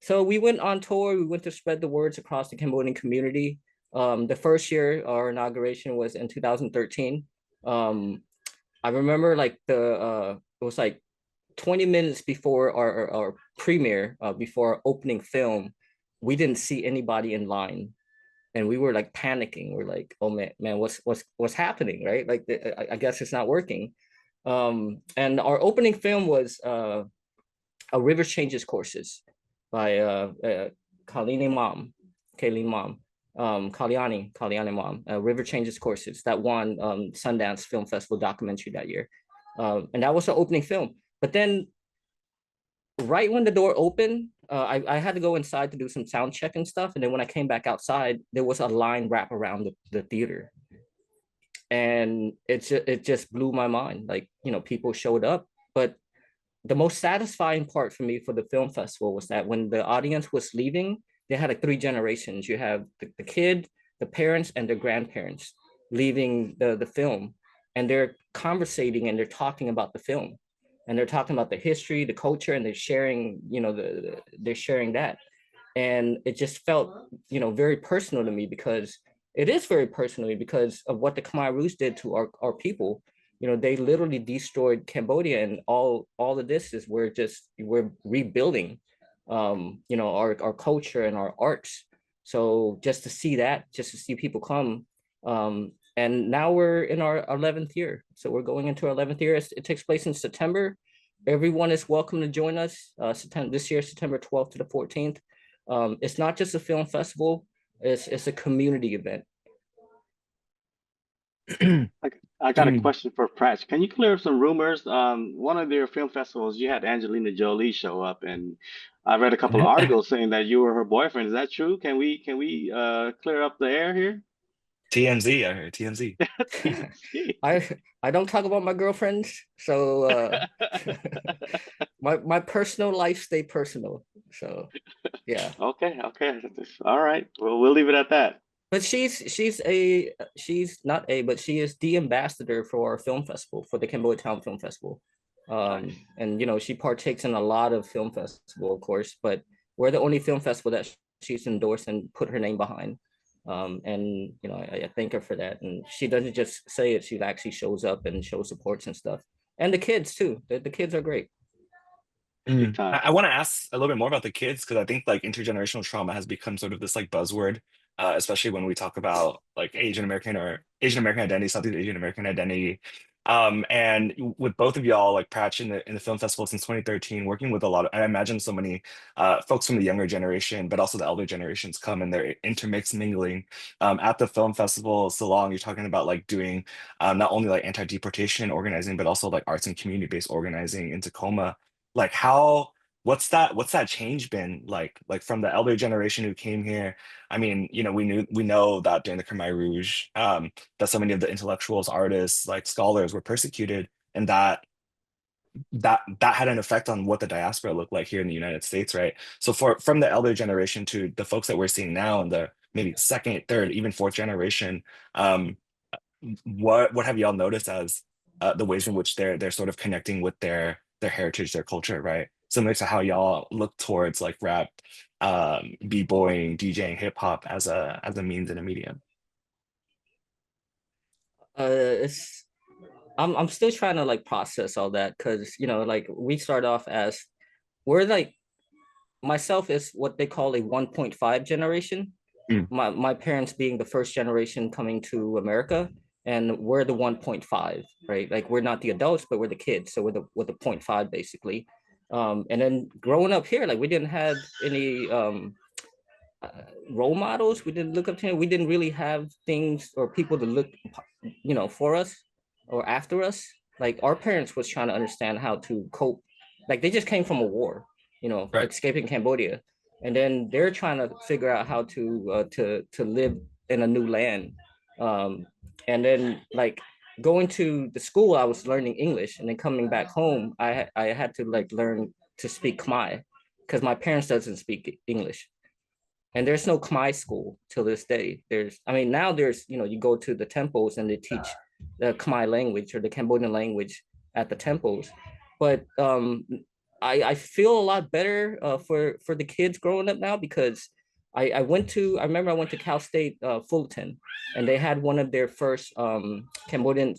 So we went on tour. We went to spread the words across the Cambodian community. The first year, our inauguration was in 2013. I remember like it was like 20 minutes before our premiere, before our opening film, we didn't see anybody in line, and we were like panicking. We're like, oh man, what's happening, right? Like I guess it's not working. And our opening film was a River Changes Courses by Kaline Mom, Kayleen Mom, Kalyani Mom, River Changes Courses that won Sundance Film Festival documentary that year. And that was the opening film. But then right when the door opened, I had to go inside to do some sound check and stuff. And then when I came back outside, there was a line wrap around the theater. And it just blew my mind. Like, people showed up. But the most satisfying part for me for the film festival was that when the audience was leaving, they had like 3 generations. You have the kid, the parents, and the grandparents leaving the film. And they're conversating and they're talking about the film. And they're talking about the history, the culture, and they're sharing, they're sharing that. And it just felt, very personal to me, because it is very personal to me because of what the Khmer Rouge did to our people. They literally destroyed Cambodia, and all of this is we're rebuilding, our culture and our arts. So just to see that, just to see people come, and now we're in our 11th year. So we're going into our 11th year. It takes place in September. Everyone is welcome to join us. This year, September 12th to the 14th. It's not just a film festival. It's a community event. I got a question for praCh. Can you clear up some rumors? One of their film festivals, you had Angelina Jolie show up, and I read a couple of articles saying that you were her boyfriend. Is that true? Can we clear up the air here? TMZ, I heard TMZ. TMZ. I don't talk about my girlfriends, so my personal life stay personal. So yeah. Okay, all right. Well, we'll leave it at that. But she's not a, but she is the ambassador for our film festival, for the Cambodia Town Film Festival. Nice. And she partakes in a lot of film festival, of course, but we're the only film festival that she's endorsed and put her name behind. And I thank her for that. And she doesn't just say it; she actually shows up and shows supports and stuff. And the kids too. The kids are great. Big time. I want to ask a little bit more about the kids, because I think like intergenerational trauma has become sort of this like buzzword, especially when we talk about like Asian American identity, Southeast Asian American identity. And with both of y'all, like praCh in the film festival since 2013, working with a lot of, I imagine so many folks from the younger generation, but also the elder generations come and they're intermixed mingling. At the film festival, Silong, you're talking about like doing not only like anti-deportation organizing, but also like arts and community-based organizing in Tacoma. Like what's that change been like from the elder generation who came here? I mean, we know that during the Khmer Rouge, that so many of the intellectuals, artists, like scholars were persecuted, and that had an effect on what the diaspora looked like here in the United States, right? So from the elder generation to the folks that we're seeing now in the maybe second, third, even fourth generation, um, what have y'all noticed as the ways in which they're sort of connecting with their heritage, their culture, right? Similar to how y'all look towards like rap, b-boying, DJing, hip hop as a means and a medium. It's I'm still trying to like process all that because like we start off as we're like myself is what they call a 1.5 generation. Mm, My parents being the first generation coming to America, and we're the 1.5, right? Like we're not the adults, but we're the kids, so we're the 0.5 basically. And then growing up here, like we didn't have any uh, role models. We didn't look up to him. We didn't really have things or people to look, for us or after us. Like our parents was trying to understand how to cope. Like they just came from a war, right. escaping Cambodia, and then they're trying to figure out how to live in a new land. And then like going to the school, I was learning English, and then coming back home, I had to like learn to speak Khmer because my parents doesn't speak English, and there's no Khmer school till this day. I mean, now there's, you go to the temples and they teach the Khmer language or the Cambodian language at the temples. But I feel a lot better for the kids growing up now because I remember I went to Cal State Fullerton, and they had one of their first Cambodian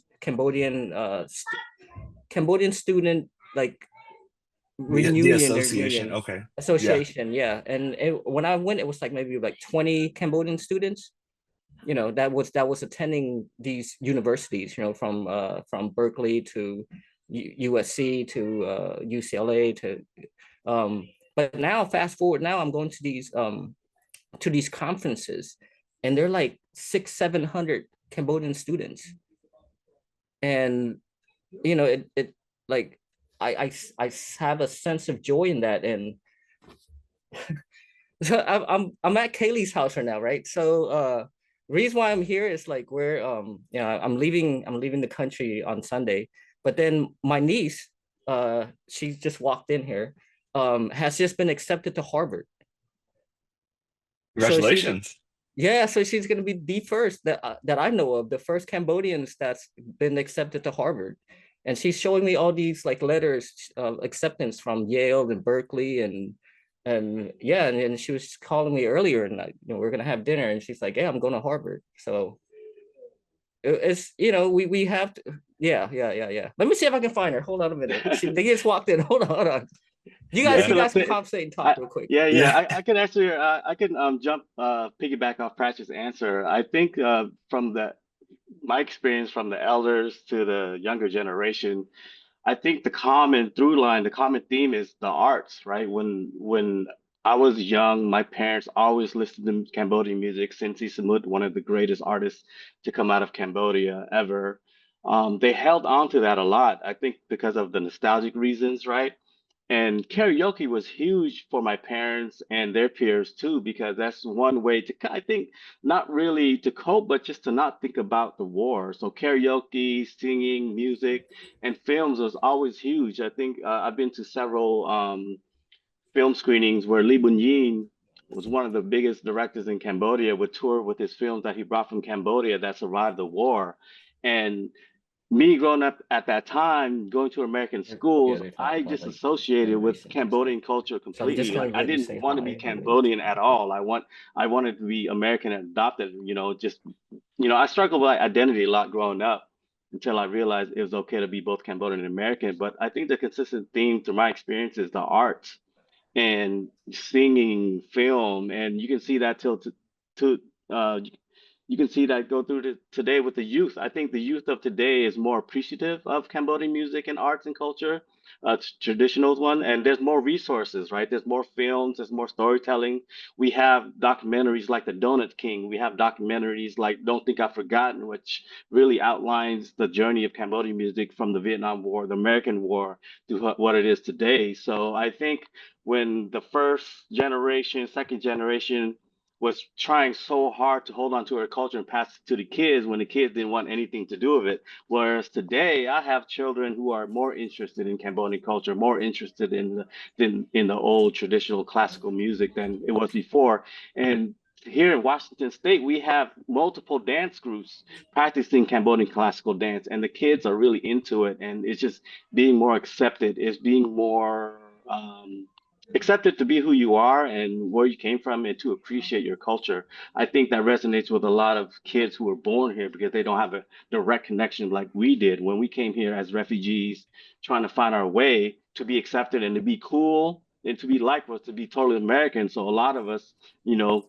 student like The reunion, their association, union okay. Yeah. association, yeah. And when I went, it was like maybe like 20 Cambodian students, that was attending these universities, from Berkeley to USC to UCLA to but now fast forward, now I'm going to these conferences, and they're like 600-700 Cambodian students. And it like I have a sense of joy in that. And so I'm at Kaylee's house right now, right? So reason why I'm here is like we're I'm leaving the country on Sunday, but then my niece, she just walked in here, has just been accepted to Harvard. So she's Congratulations. Yeah, so she's gonna be the first that I know of, the first Cambodians that's been accepted to Harvard. And she's showing me all these like letters of acceptance from Yale and Berkeley, and yeah, and she was calling me earlier, and we're gonna have dinner, and she's like, "Yeah, I'm going to Harvard." So it's we have to, yeah, yeah, yeah, yeah. Let me see if I can find her. Hold on a minute. They just walked in. Hold on. You guys, Hey, you Yeah. guys Philip. can conversate and talk real quick. Yeah, Yeah. yeah. I can answer. I can jump piggyback off praCh's answer. I think from the my experience from the elders to the younger generation, I think the common through line, the common theme is the arts, right? When I was young, my parents always listened to Cambodian music. Sinsi Samut, one of the greatest artists to come out of Cambodia ever. They held on to that a lot. I think because of the nostalgic reasons, right? And karaoke was huge for my parents and their peers too, because that's one way to, I think, not really to cope, but just to not think about the war. So karaoke, singing, music, and films was always huge. I think I've been to several film screenings where Lee Bun Yin was one of the biggest directors in Cambodia, would tour with his films that he brought from Cambodia that survived the war. And me growing up at that time, going to American Yeah, schools, they talk I about just like associated with generations and stuff. Cambodian culture So I'm just completely. Like going to I really didn't say want to be hi and then Cambodian talk at to you. all. I wanted to be American adopted, just I struggled with identity a lot growing up until I realized it was okay to be both Cambodian and American. But I think the consistent theme through my experience is the arts and singing, film, and you can see that till to you can see that go through today with the youth. I think the youth of today is more appreciative of Cambodian music and arts and culture, traditional one, and there's more resources, right? There's more films, there's more storytelling. We have documentaries like The Donut King. We have documentaries like Don't Think I've Forgotten, which really outlines the journey of Cambodian music from the Vietnam War, the American War, to what it is today. So I think when the first generation, second generation was trying so hard to hold on to her culture and pass it to the kids when the kids didn't want anything to do with it. Whereas today, I have children who are more interested in Cambodian culture, more interested in the old traditional classical music than it was before. And here in Washington State, we have multiple dance groups practicing Cambodian classical dance, and the kids are really into it. And it's just being more accepted, it's being more accepted to be who you are and where you came from and to appreciate your culture. I think that resonates with a lot of kids who were born here because they don't have a direct connection like we did when we came here as refugees, trying to find our way to be accepted and to be cool and to be liked was to be totally American. So a lot of us, you know,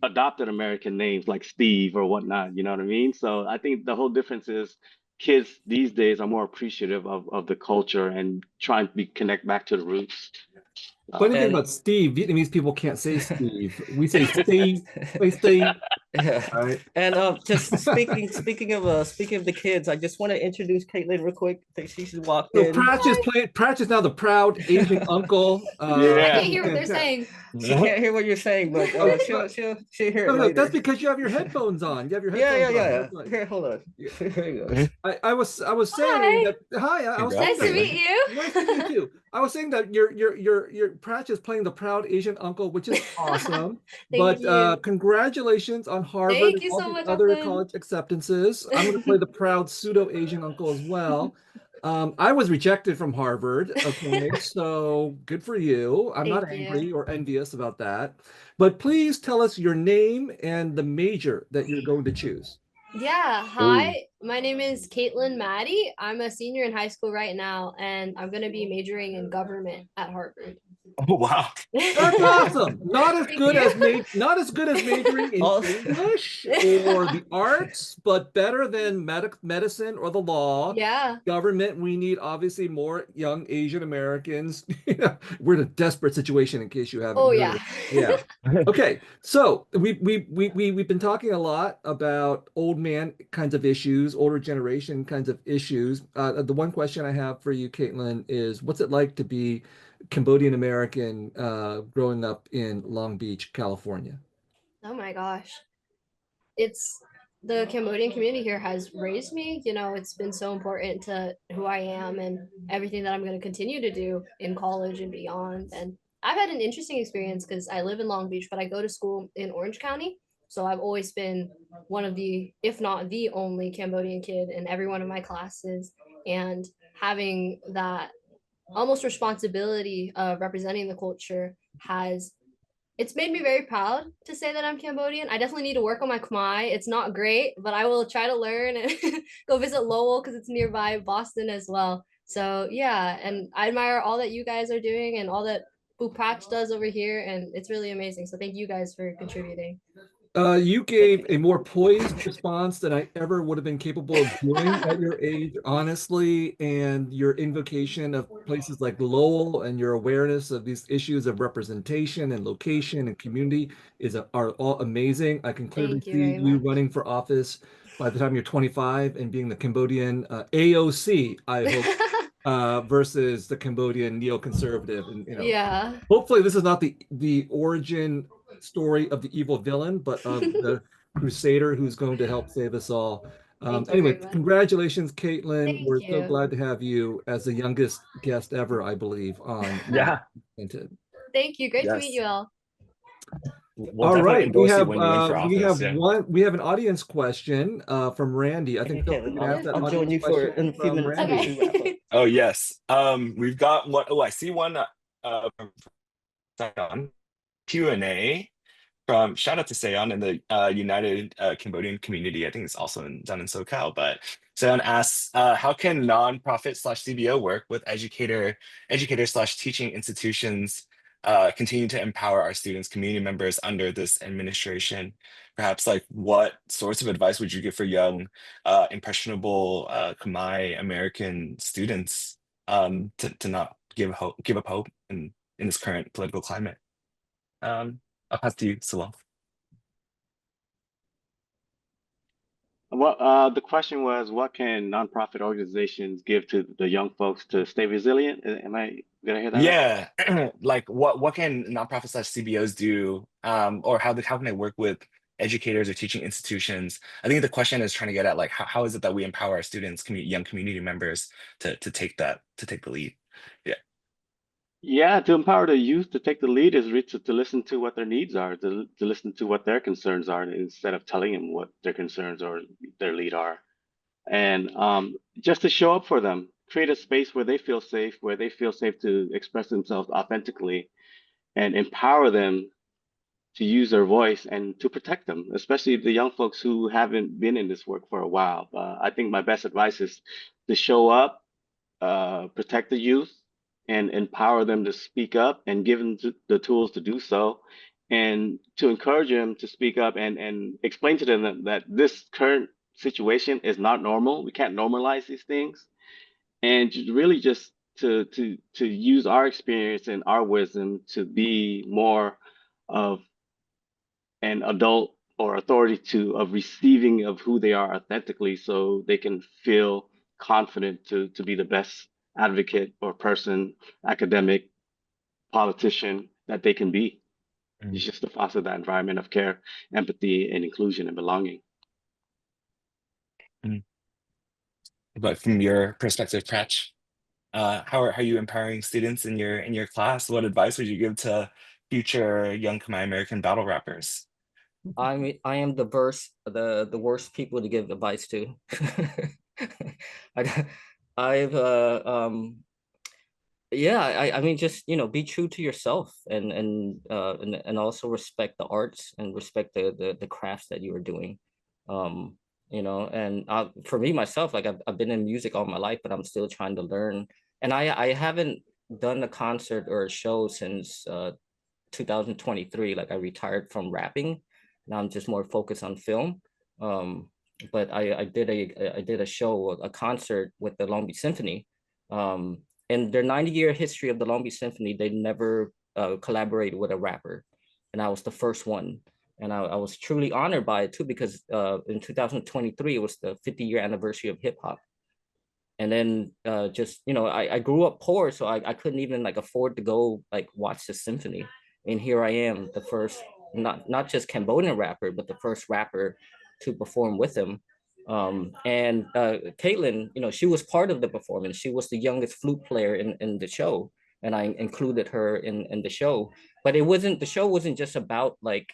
adopted American names like Steve or whatnot, you know what I mean? So I think the whole difference is kids these days are more appreciative of the culture and trying to connect back to the roots. Funny thing And about Steve, Vietnamese people can't say Steve. We say Steve, say Steve. yeah. All right. And just speaking of the kids, I just want to introduce Caitlin real quick. I think she should walk So in. praCh is now the proud Asian uncle. Yeah. I can't hear what they're saying. She can't hear what you're saying, but she'll hear it No, later. that's because you have your headphones on. You have your Yeah. headphones on. That's right. Here, hold on. Here you go. I was saying Hi. that I was saying Nice to that, meet you. nice to meet you. I was saying that your praCh is playing the proud Asian uncle, which is awesome. Thank you. But congratulations on Harvard Thank and you all so the much, other Auckland. college acceptances. I'm going to play the proud pseudo Asian uncle as well. I was rejected from Harvard. Okay, so good for you. I'm not Thank you. angry or envious about that. But please tell us your name and the major that you're going to choose. Yeah, hi. My name is Caitlin Maddie. I'm a senior in high school right now, and I'm going to be majoring in government at Harvard. Oh, wow. That's awesome. Not as Thank good you. as not as good as majoring in Oh. English or the arts, but better than medicine or the law. Yeah. Government, we need obviously more young Asian Americans. We're in a desperate situation in case you haven't Oh, heard. yeah. Yeah. Okay. So we've been talking a lot about old man kinds of issues, older generation kinds of issues. The one question I have for you, Caitlin, is what's it like to be Cambodian-American growing up in Long Beach, California? Oh my gosh. It's the Cambodian community here has raised me. You know, it's been so important to who I am and everything that I'm going to continue to do in college and beyond. And I've had an interesting experience because I live in Long Beach, but I go to school in Orange County. So I've always been one of the, if not the only Cambodian kid in every one of my classes. And having that almost responsibility of representing the culture has it's made me very proud to say that I'm Cambodian. I definitely need to work on my Khmer. It's not great, but I will try to learn and go visit Lowell because it's nearby Boston as well. So yeah, and I admire all that you guys are doing and all that praCh does over here, and it's really amazing. So thank you guys for contributing. You gave a more poised response than I ever would have been capable of doing at your age, honestly. And your invocation of places like Lowell and your awareness of these issues of representation and location and community are all amazing. I can clearly Thank you see very you much. running for office by the time you're 25 and being the Cambodian AOC, I hope, versus the Cambodian neoconservative. And Yeah. hopefully this is not the origin story of the evil villain, but of the crusader who's going to help save us all. Thank you Anyway, very much. congratulations, Caitlin. Thank We're so you. glad to have you as the youngest guest ever, I believe, on Yeah. Ted. Thank you. Great to Yes. meet you all. We'll All definitely right, we endorse you have when you win for office. Yeah. we have an audience question from Randy. I think Okay, Phil, you can ask that I'll join audience you for question in a few from minutes. Randy. Okay. Oh, yes. We've got one. Oh, I see one from Saigon. Q&A from shout out to Seon in the United Cambodian community. I think it's also down in SoCal. But Seon asks, how can nonprofit / CBO work with educator / teaching institutions continue to empower our students, community members under this administration? Perhaps like what sorts of advice would you give for young, impressionable Khmer-American students to not give up hope in this current political climate? I'll pass to you, Silong. Well, the question was, what can nonprofit organizations give to the young folks to stay resilient? Did I hear that right? Yeah, like what can nonprofits slash CBOs do, or how can they work with educators or teaching institutions? I think the question is trying to get at like how is it that we empower our students, young community members to take the lead? Yeah. Yeah, to empower the youth to take the lead is to listen to what their needs are, to listen to what their concerns are instead of telling them what their concerns or their lead are. And just to show up for them, create a space where they feel safe, to express themselves authentically, and empower them to use their voice and to protect them, especially the young folks who haven't been in this work for a while. I think my best advice is to show up, protect the youth, and empower them to speak up and give them the tools to do so, and to encourage them to speak up and explain to them that this current situation is not normal. We can't normalize these things, and really just to use our experience and our wisdom to be more of an adult or authority of receiving of who they are authentically, so they can feel confident to be the best advocate or person, academic, politician that they can be. Mm. It's just to foster that environment of care, empathy, and inclusion and belonging. Mm. But from your perspective, praCh, how are you empowering students in your class? What advice would you give to future young Khmer American battle rappers? I am the worst people to give advice to. I, I've yeah, I mean, just, you know, be true to yourself, and also respect the arts and respect the crafts that you are doing. You know, and for me myself, like I've been in music all my life, but I'm still trying to learn. And I haven't done a concert or a show since 2023. Like I retired from rapping. Now I'm just more focused on film. But I did a show, a concert with the Long Beach Symphony. In their 90-year history of the Long Beach Symphony, they never collaborated with a rapper, and I was the first one. And I was truly honored by it too, because in 2023 it was the 50-year anniversary of hip hop. And then just, you know, I grew up poor, so I couldn't even like afford to go like watch the symphony. And here I am, the first, not just Cambodian rapper, but the first rapper to perform with him. And Caitlin, you know, she was part of the performance. She was the youngest flute player in the show, and I included her in the show. But the show wasn't just about like,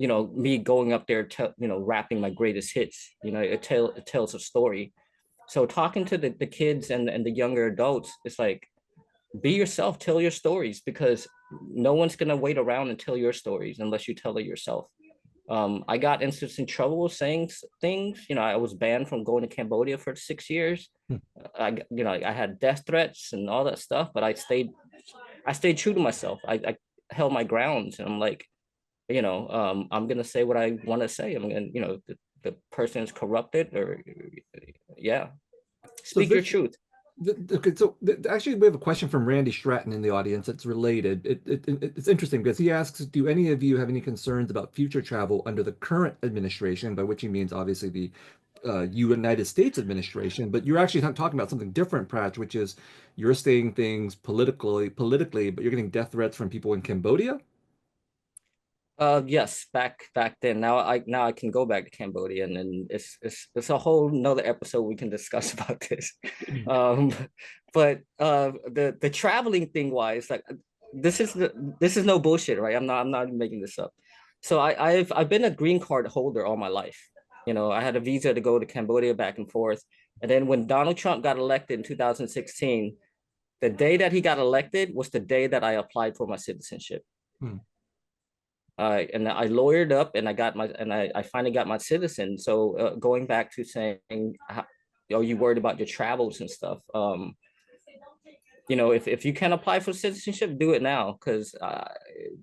you know, me going up there, you know, rapping my greatest hits. You know, it tells a story. So talking to the kids and the younger adults, it's like, be yourself, tell your stories, because no one's gonna wait around and tell your stories unless you tell it yourself. I got in trouble saying things. You know, I was banned from going to Cambodia for 6 years. You know, I had death threats and all that stuff, but I stayed true to myself. I held my grounds, and I'm like, you know, I'm gonna say what I want to say. I'm gonna, you know, the person is corrupted, or yeah, speak your truth. Okay, so actually, we have a question from Randy Stratton in the audience that's related. It's interesting because he asks, do any of you have any concerns about future travel under the current administration, by which he means obviously the United States administration, but you're actually talking about something different, praCh, which is you're saying things politically, but you're getting death threats from people in Cambodia? Yes, back then. Now I can go back to Cambodia, and it's a whole nother episode we can discuss about this. But the traveling thing wise, like this is no bullshit, right? I'm not making this up. So I've been a green card holder all my life. You know, I had a visa to go to Cambodia back and forth. And then when Donald Trump got elected in 2016, the day that he got elected was the day that I applied for my citizenship. And I lawyered up, and I finally got my citizen. So going back to saying, are you worried about your travels and stuff? you know, if you can apply for citizenship, do it now, because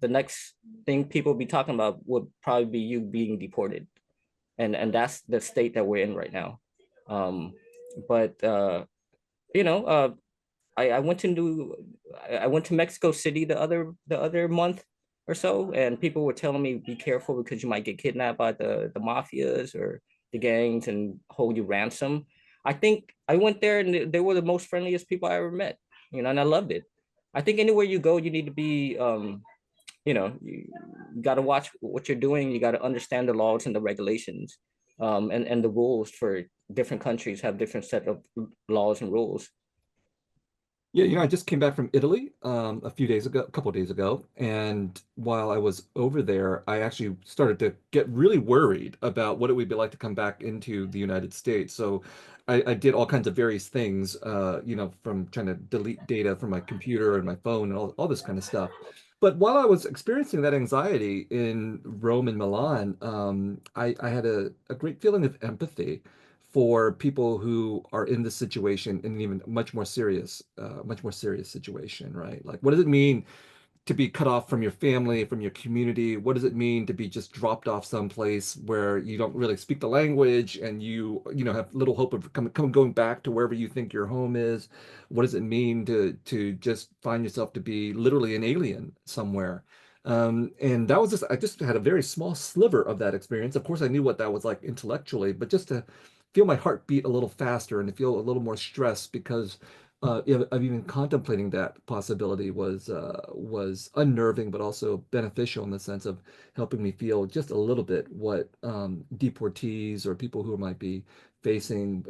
the next thing people be talking about would probably be you being deported, and that's the state that we're in right now. But you know, I went to I went to Mexico City the other month or so, and people were telling me be careful because you might get kidnapped by the mafias or the gangs and hold you ransom. I think I went there and they were the most friendliest people I ever met, you know, and I loved it. I think anywhere you go, you need to be, you know, you got to watch what you're doing. You got to understand the laws and the regulations, and the rules for different countries have different set of laws and rules. Yeah, I just came back from Italy a few days ago, a couple of days ago, and while I was over there, I actually started to get really worried about what it would be like to come back into the United States. So I did all kinds of various things, from trying to delete data from my computer and my phone and all this kind of stuff. But while I was experiencing that anxiety in Rome and Milan, I had a great feeling of empathy for people who are in this situation in an even much more serious situation, right? Like, what does it mean to be cut off from your family, from your community? What does it mean to be just dropped off someplace where you don't really speak the language and have little hope of going back to wherever you think your home is? What does it mean to just find yourself to be literally an alien somewhere? And that was I just had a very small sliver of that experience. Of course, I knew what that was like intellectually, but just to feel my heart beat a little faster and to feel a little more stress because of even contemplating that possibility was unnerving, but also beneficial in the sense of helping me feel just a little bit what deportees or people who might be facing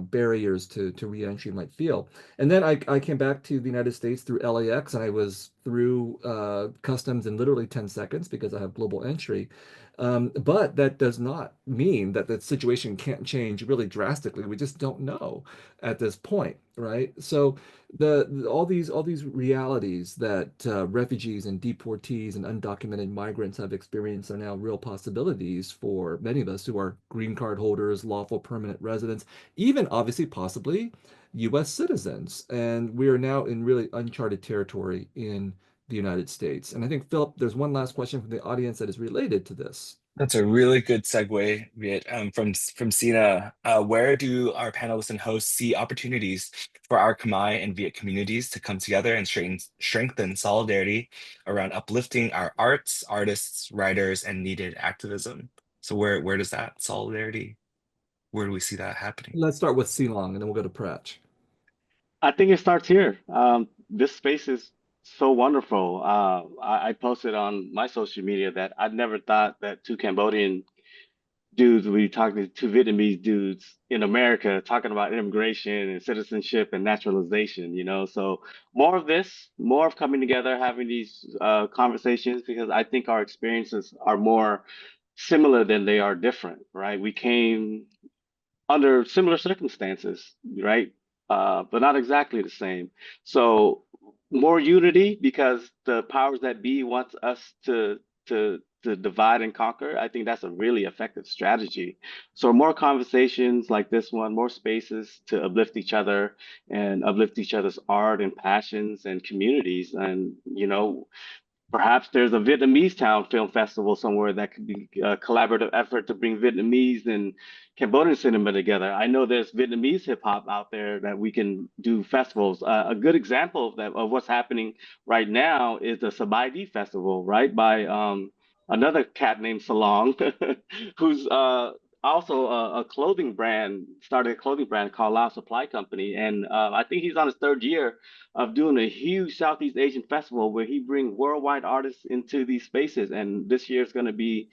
barriers to reentry might feel. And then I came back to the United States through LAX, and I was through customs in literally 10 seconds because I have global entry. But that does not mean that the situation can't change really drastically. We just don't know at this point, right? So all these realities that refugees and deportees and undocumented migrants have experienced are now real possibilities for many of us who are green card holders, lawful permanent residents, even obviously possibly U.S. citizens. And we are now in really uncharted territory in the United States. And I think, Philip, there's one last question from the audience that is related to this. That's a really good segue, Viet, from Sina. Where do our panelists and hosts see opportunities for our Khmer and Viet communities to come together and strengthen solidarity around uplifting our arts, artists, writers, and needed activism? So where does that solidarity, where do we see that happening? Let's start with Silong, and then we'll go to praCh. I think it starts here. This space is so wonderful. I posted on my social media that I'd never thought that two Cambodian dudes would be talking to two Vietnamese dudes in America talking about immigration and citizenship and naturalization, you know. So more of this, more of coming together, having these conversations, because I think our experiences are more similar than they are different, right? We came under similar circumstances, right? But not exactly the same. So more unity because the powers that be wants us to divide and conquer. I think that's a really effective strategy. So more conversations like this one, more spaces to uplift each other and uplift each other's art and passions and communities. And perhaps there's a Vietnamese Town Film Festival somewhere that could be a collaborative effort to bring Vietnamese and Cambodian cinema together. I know there's Vietnamese hip hop out there that we can do festivals. A good example of that, of what's happening right now, is the Sabai Festival, right? By another cat named Salong, who's also a clothing brand, started a clothing brand called Lao Supply Company. And I think he's on his third year of doing a huge Southeast Asian festival where he brings worldwide artists into these spaces. And this year is going to be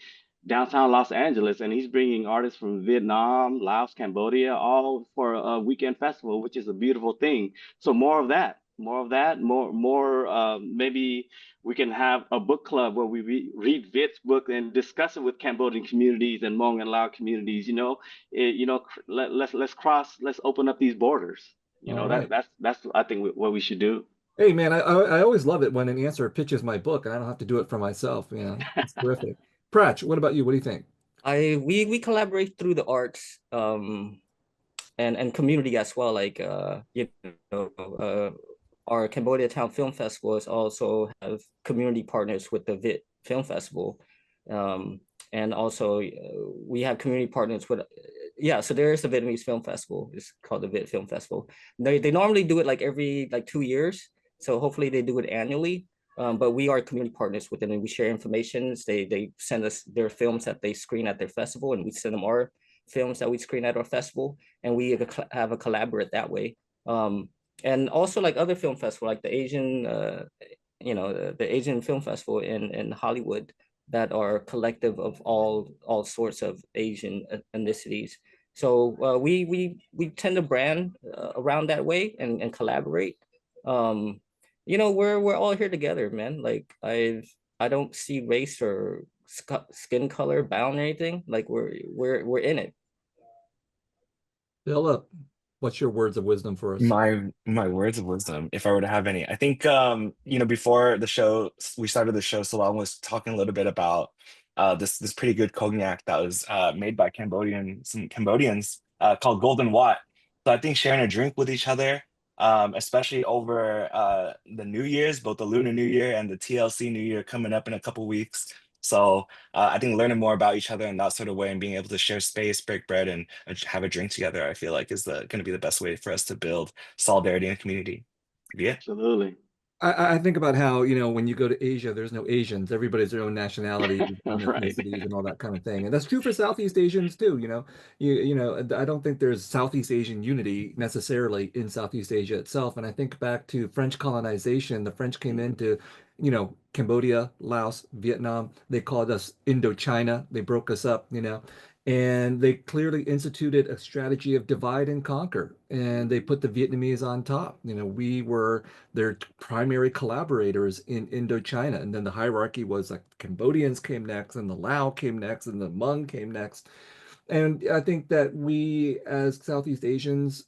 downtown Los Angeles, and he's bringing artists from Vietnam, Laos, Cambodia, all for a weekend festival, which is a beautiful thing. So more of that, more. Maybe we can have a book club where we read Viet's book and discuss it with Cambodian communities and Hmong and Lao communities. Let's open up these borders. All right. That's I think what we should do. Hey, man, I always love it when an answer pitches my book and I don't have to do it for myself. It's terrific. praCh, what about you? What do you think? We collaborate through the arts, and community as well. Like, our Cambodia Town Film Festival is also have community partners with the Viet Film Festival. And also we have community partners with, yeah, so there is a Vietnamese film festival. It's called the Viet Film Festival. They normally do it like every 2 years. So hopefully they do it annually. But we are community partners with them and we share information. They send us their films that they screen at their festival and we send them our films that we screen at our festival and we have a collaborate that way. And also like other film festival, like the Asian, the Asian Film Festival in Hollywood that are collective of all sorts of Asian ethnicities. So we tend to brand around that way and collaborate. We're all here together, man. Like I don't see race or skin color bound or anything. Like we're in it. Philip, what's your words of wisdom for us? My words of wisdom, if I were to have any. I think before the show we started the show, Salon was talking a little bit about this pretty good cognac that was made by some Cambodians called Golden Watt. So I think sharing a drink with each other, especially over the New Year's, both the Lunar New Year and the TLC New Year coming up in a couple weeks. So I think learning more about each other in that sort of way and being able to share space, break bread, and have a drink together, I feel like is going to be the best way for us to build solidarity and community. Yeah. Absolutely. I think about how, when you go to Asia, there's no Asians. Everybody's their own nationality, own Right. ethnicities, and all that kind of thing. And that's true for Southeast Asians too. I don't think there's Southeast Asian unity necessarily in Southeast Asia itself. And I think back to French colonization. The French came into, Cambodia, Laos, Vietnam. They called us Indochina. They broke us up, and they clearly instituted a strategy of divide and conquer. And they put the Vietnamese on top. We were their primary collaborators in Indochina. And then the hierarchy was like Cambodians came next, and the Lao came next, and the Hmong came next. And I think that we, as Southeast Asians,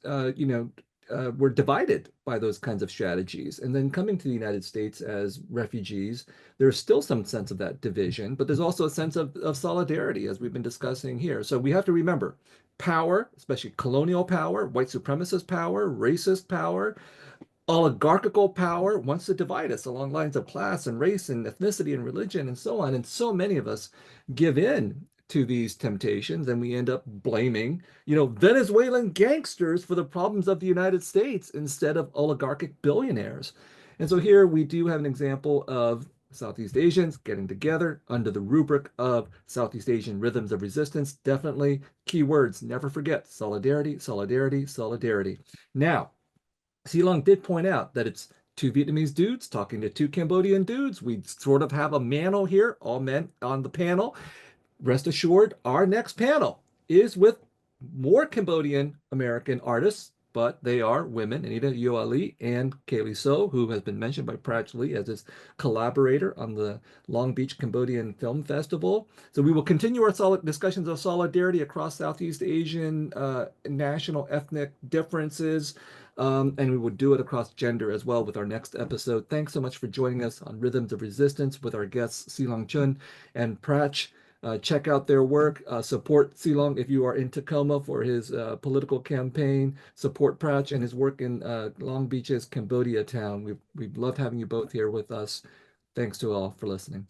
were divided by those kinds of strategies. And then coming to the United States as refugees, there's still some sense of that division, but there's also a sense of solidarity, as we've been discussing here. So we have to remember power, especially colonial power, white supremacist power, racist power, oligarchical power wants to divide us along lines of class and race and ethnicity and religion and so on. And so many of us give in to these temptations and we end up blaming, Venezuelan gangsters for the problems of the United States instead of oligarchic billionaires. And so here we do have an example of Southeast Asians getting together under the rubric of Southeast Asian rhythms of resistance. Definitely key words. Never forget solidarity, solidarity, solidarity. Now, Silong did point out that it's two Vietnamese dudes talking to two Cambodian dudes. We sort of have a manel here, all men on the panel. Rest assured, our next panel is with more Cambodian-American artists, but they are women, Anita Yoa Lee and Kaylee So, who has been mentioned by praCh Lee as his collaborator on the Long Beach Cambodian Film Festival. So we will continue our solid discussions of solidarity across Southeast Asian national ethnic differences. And we will do it across gender as well with our next episode. Thanks so much for joining us on Rhythms of Resistance with our guests Silong Chhun and praCh. Check out their work. Support Silong if you are in Tacoma for his political campaign. Support praCh and his work in Long Beach's Cambodia Town. We've loved having you both here with us. Thanks to all for listening.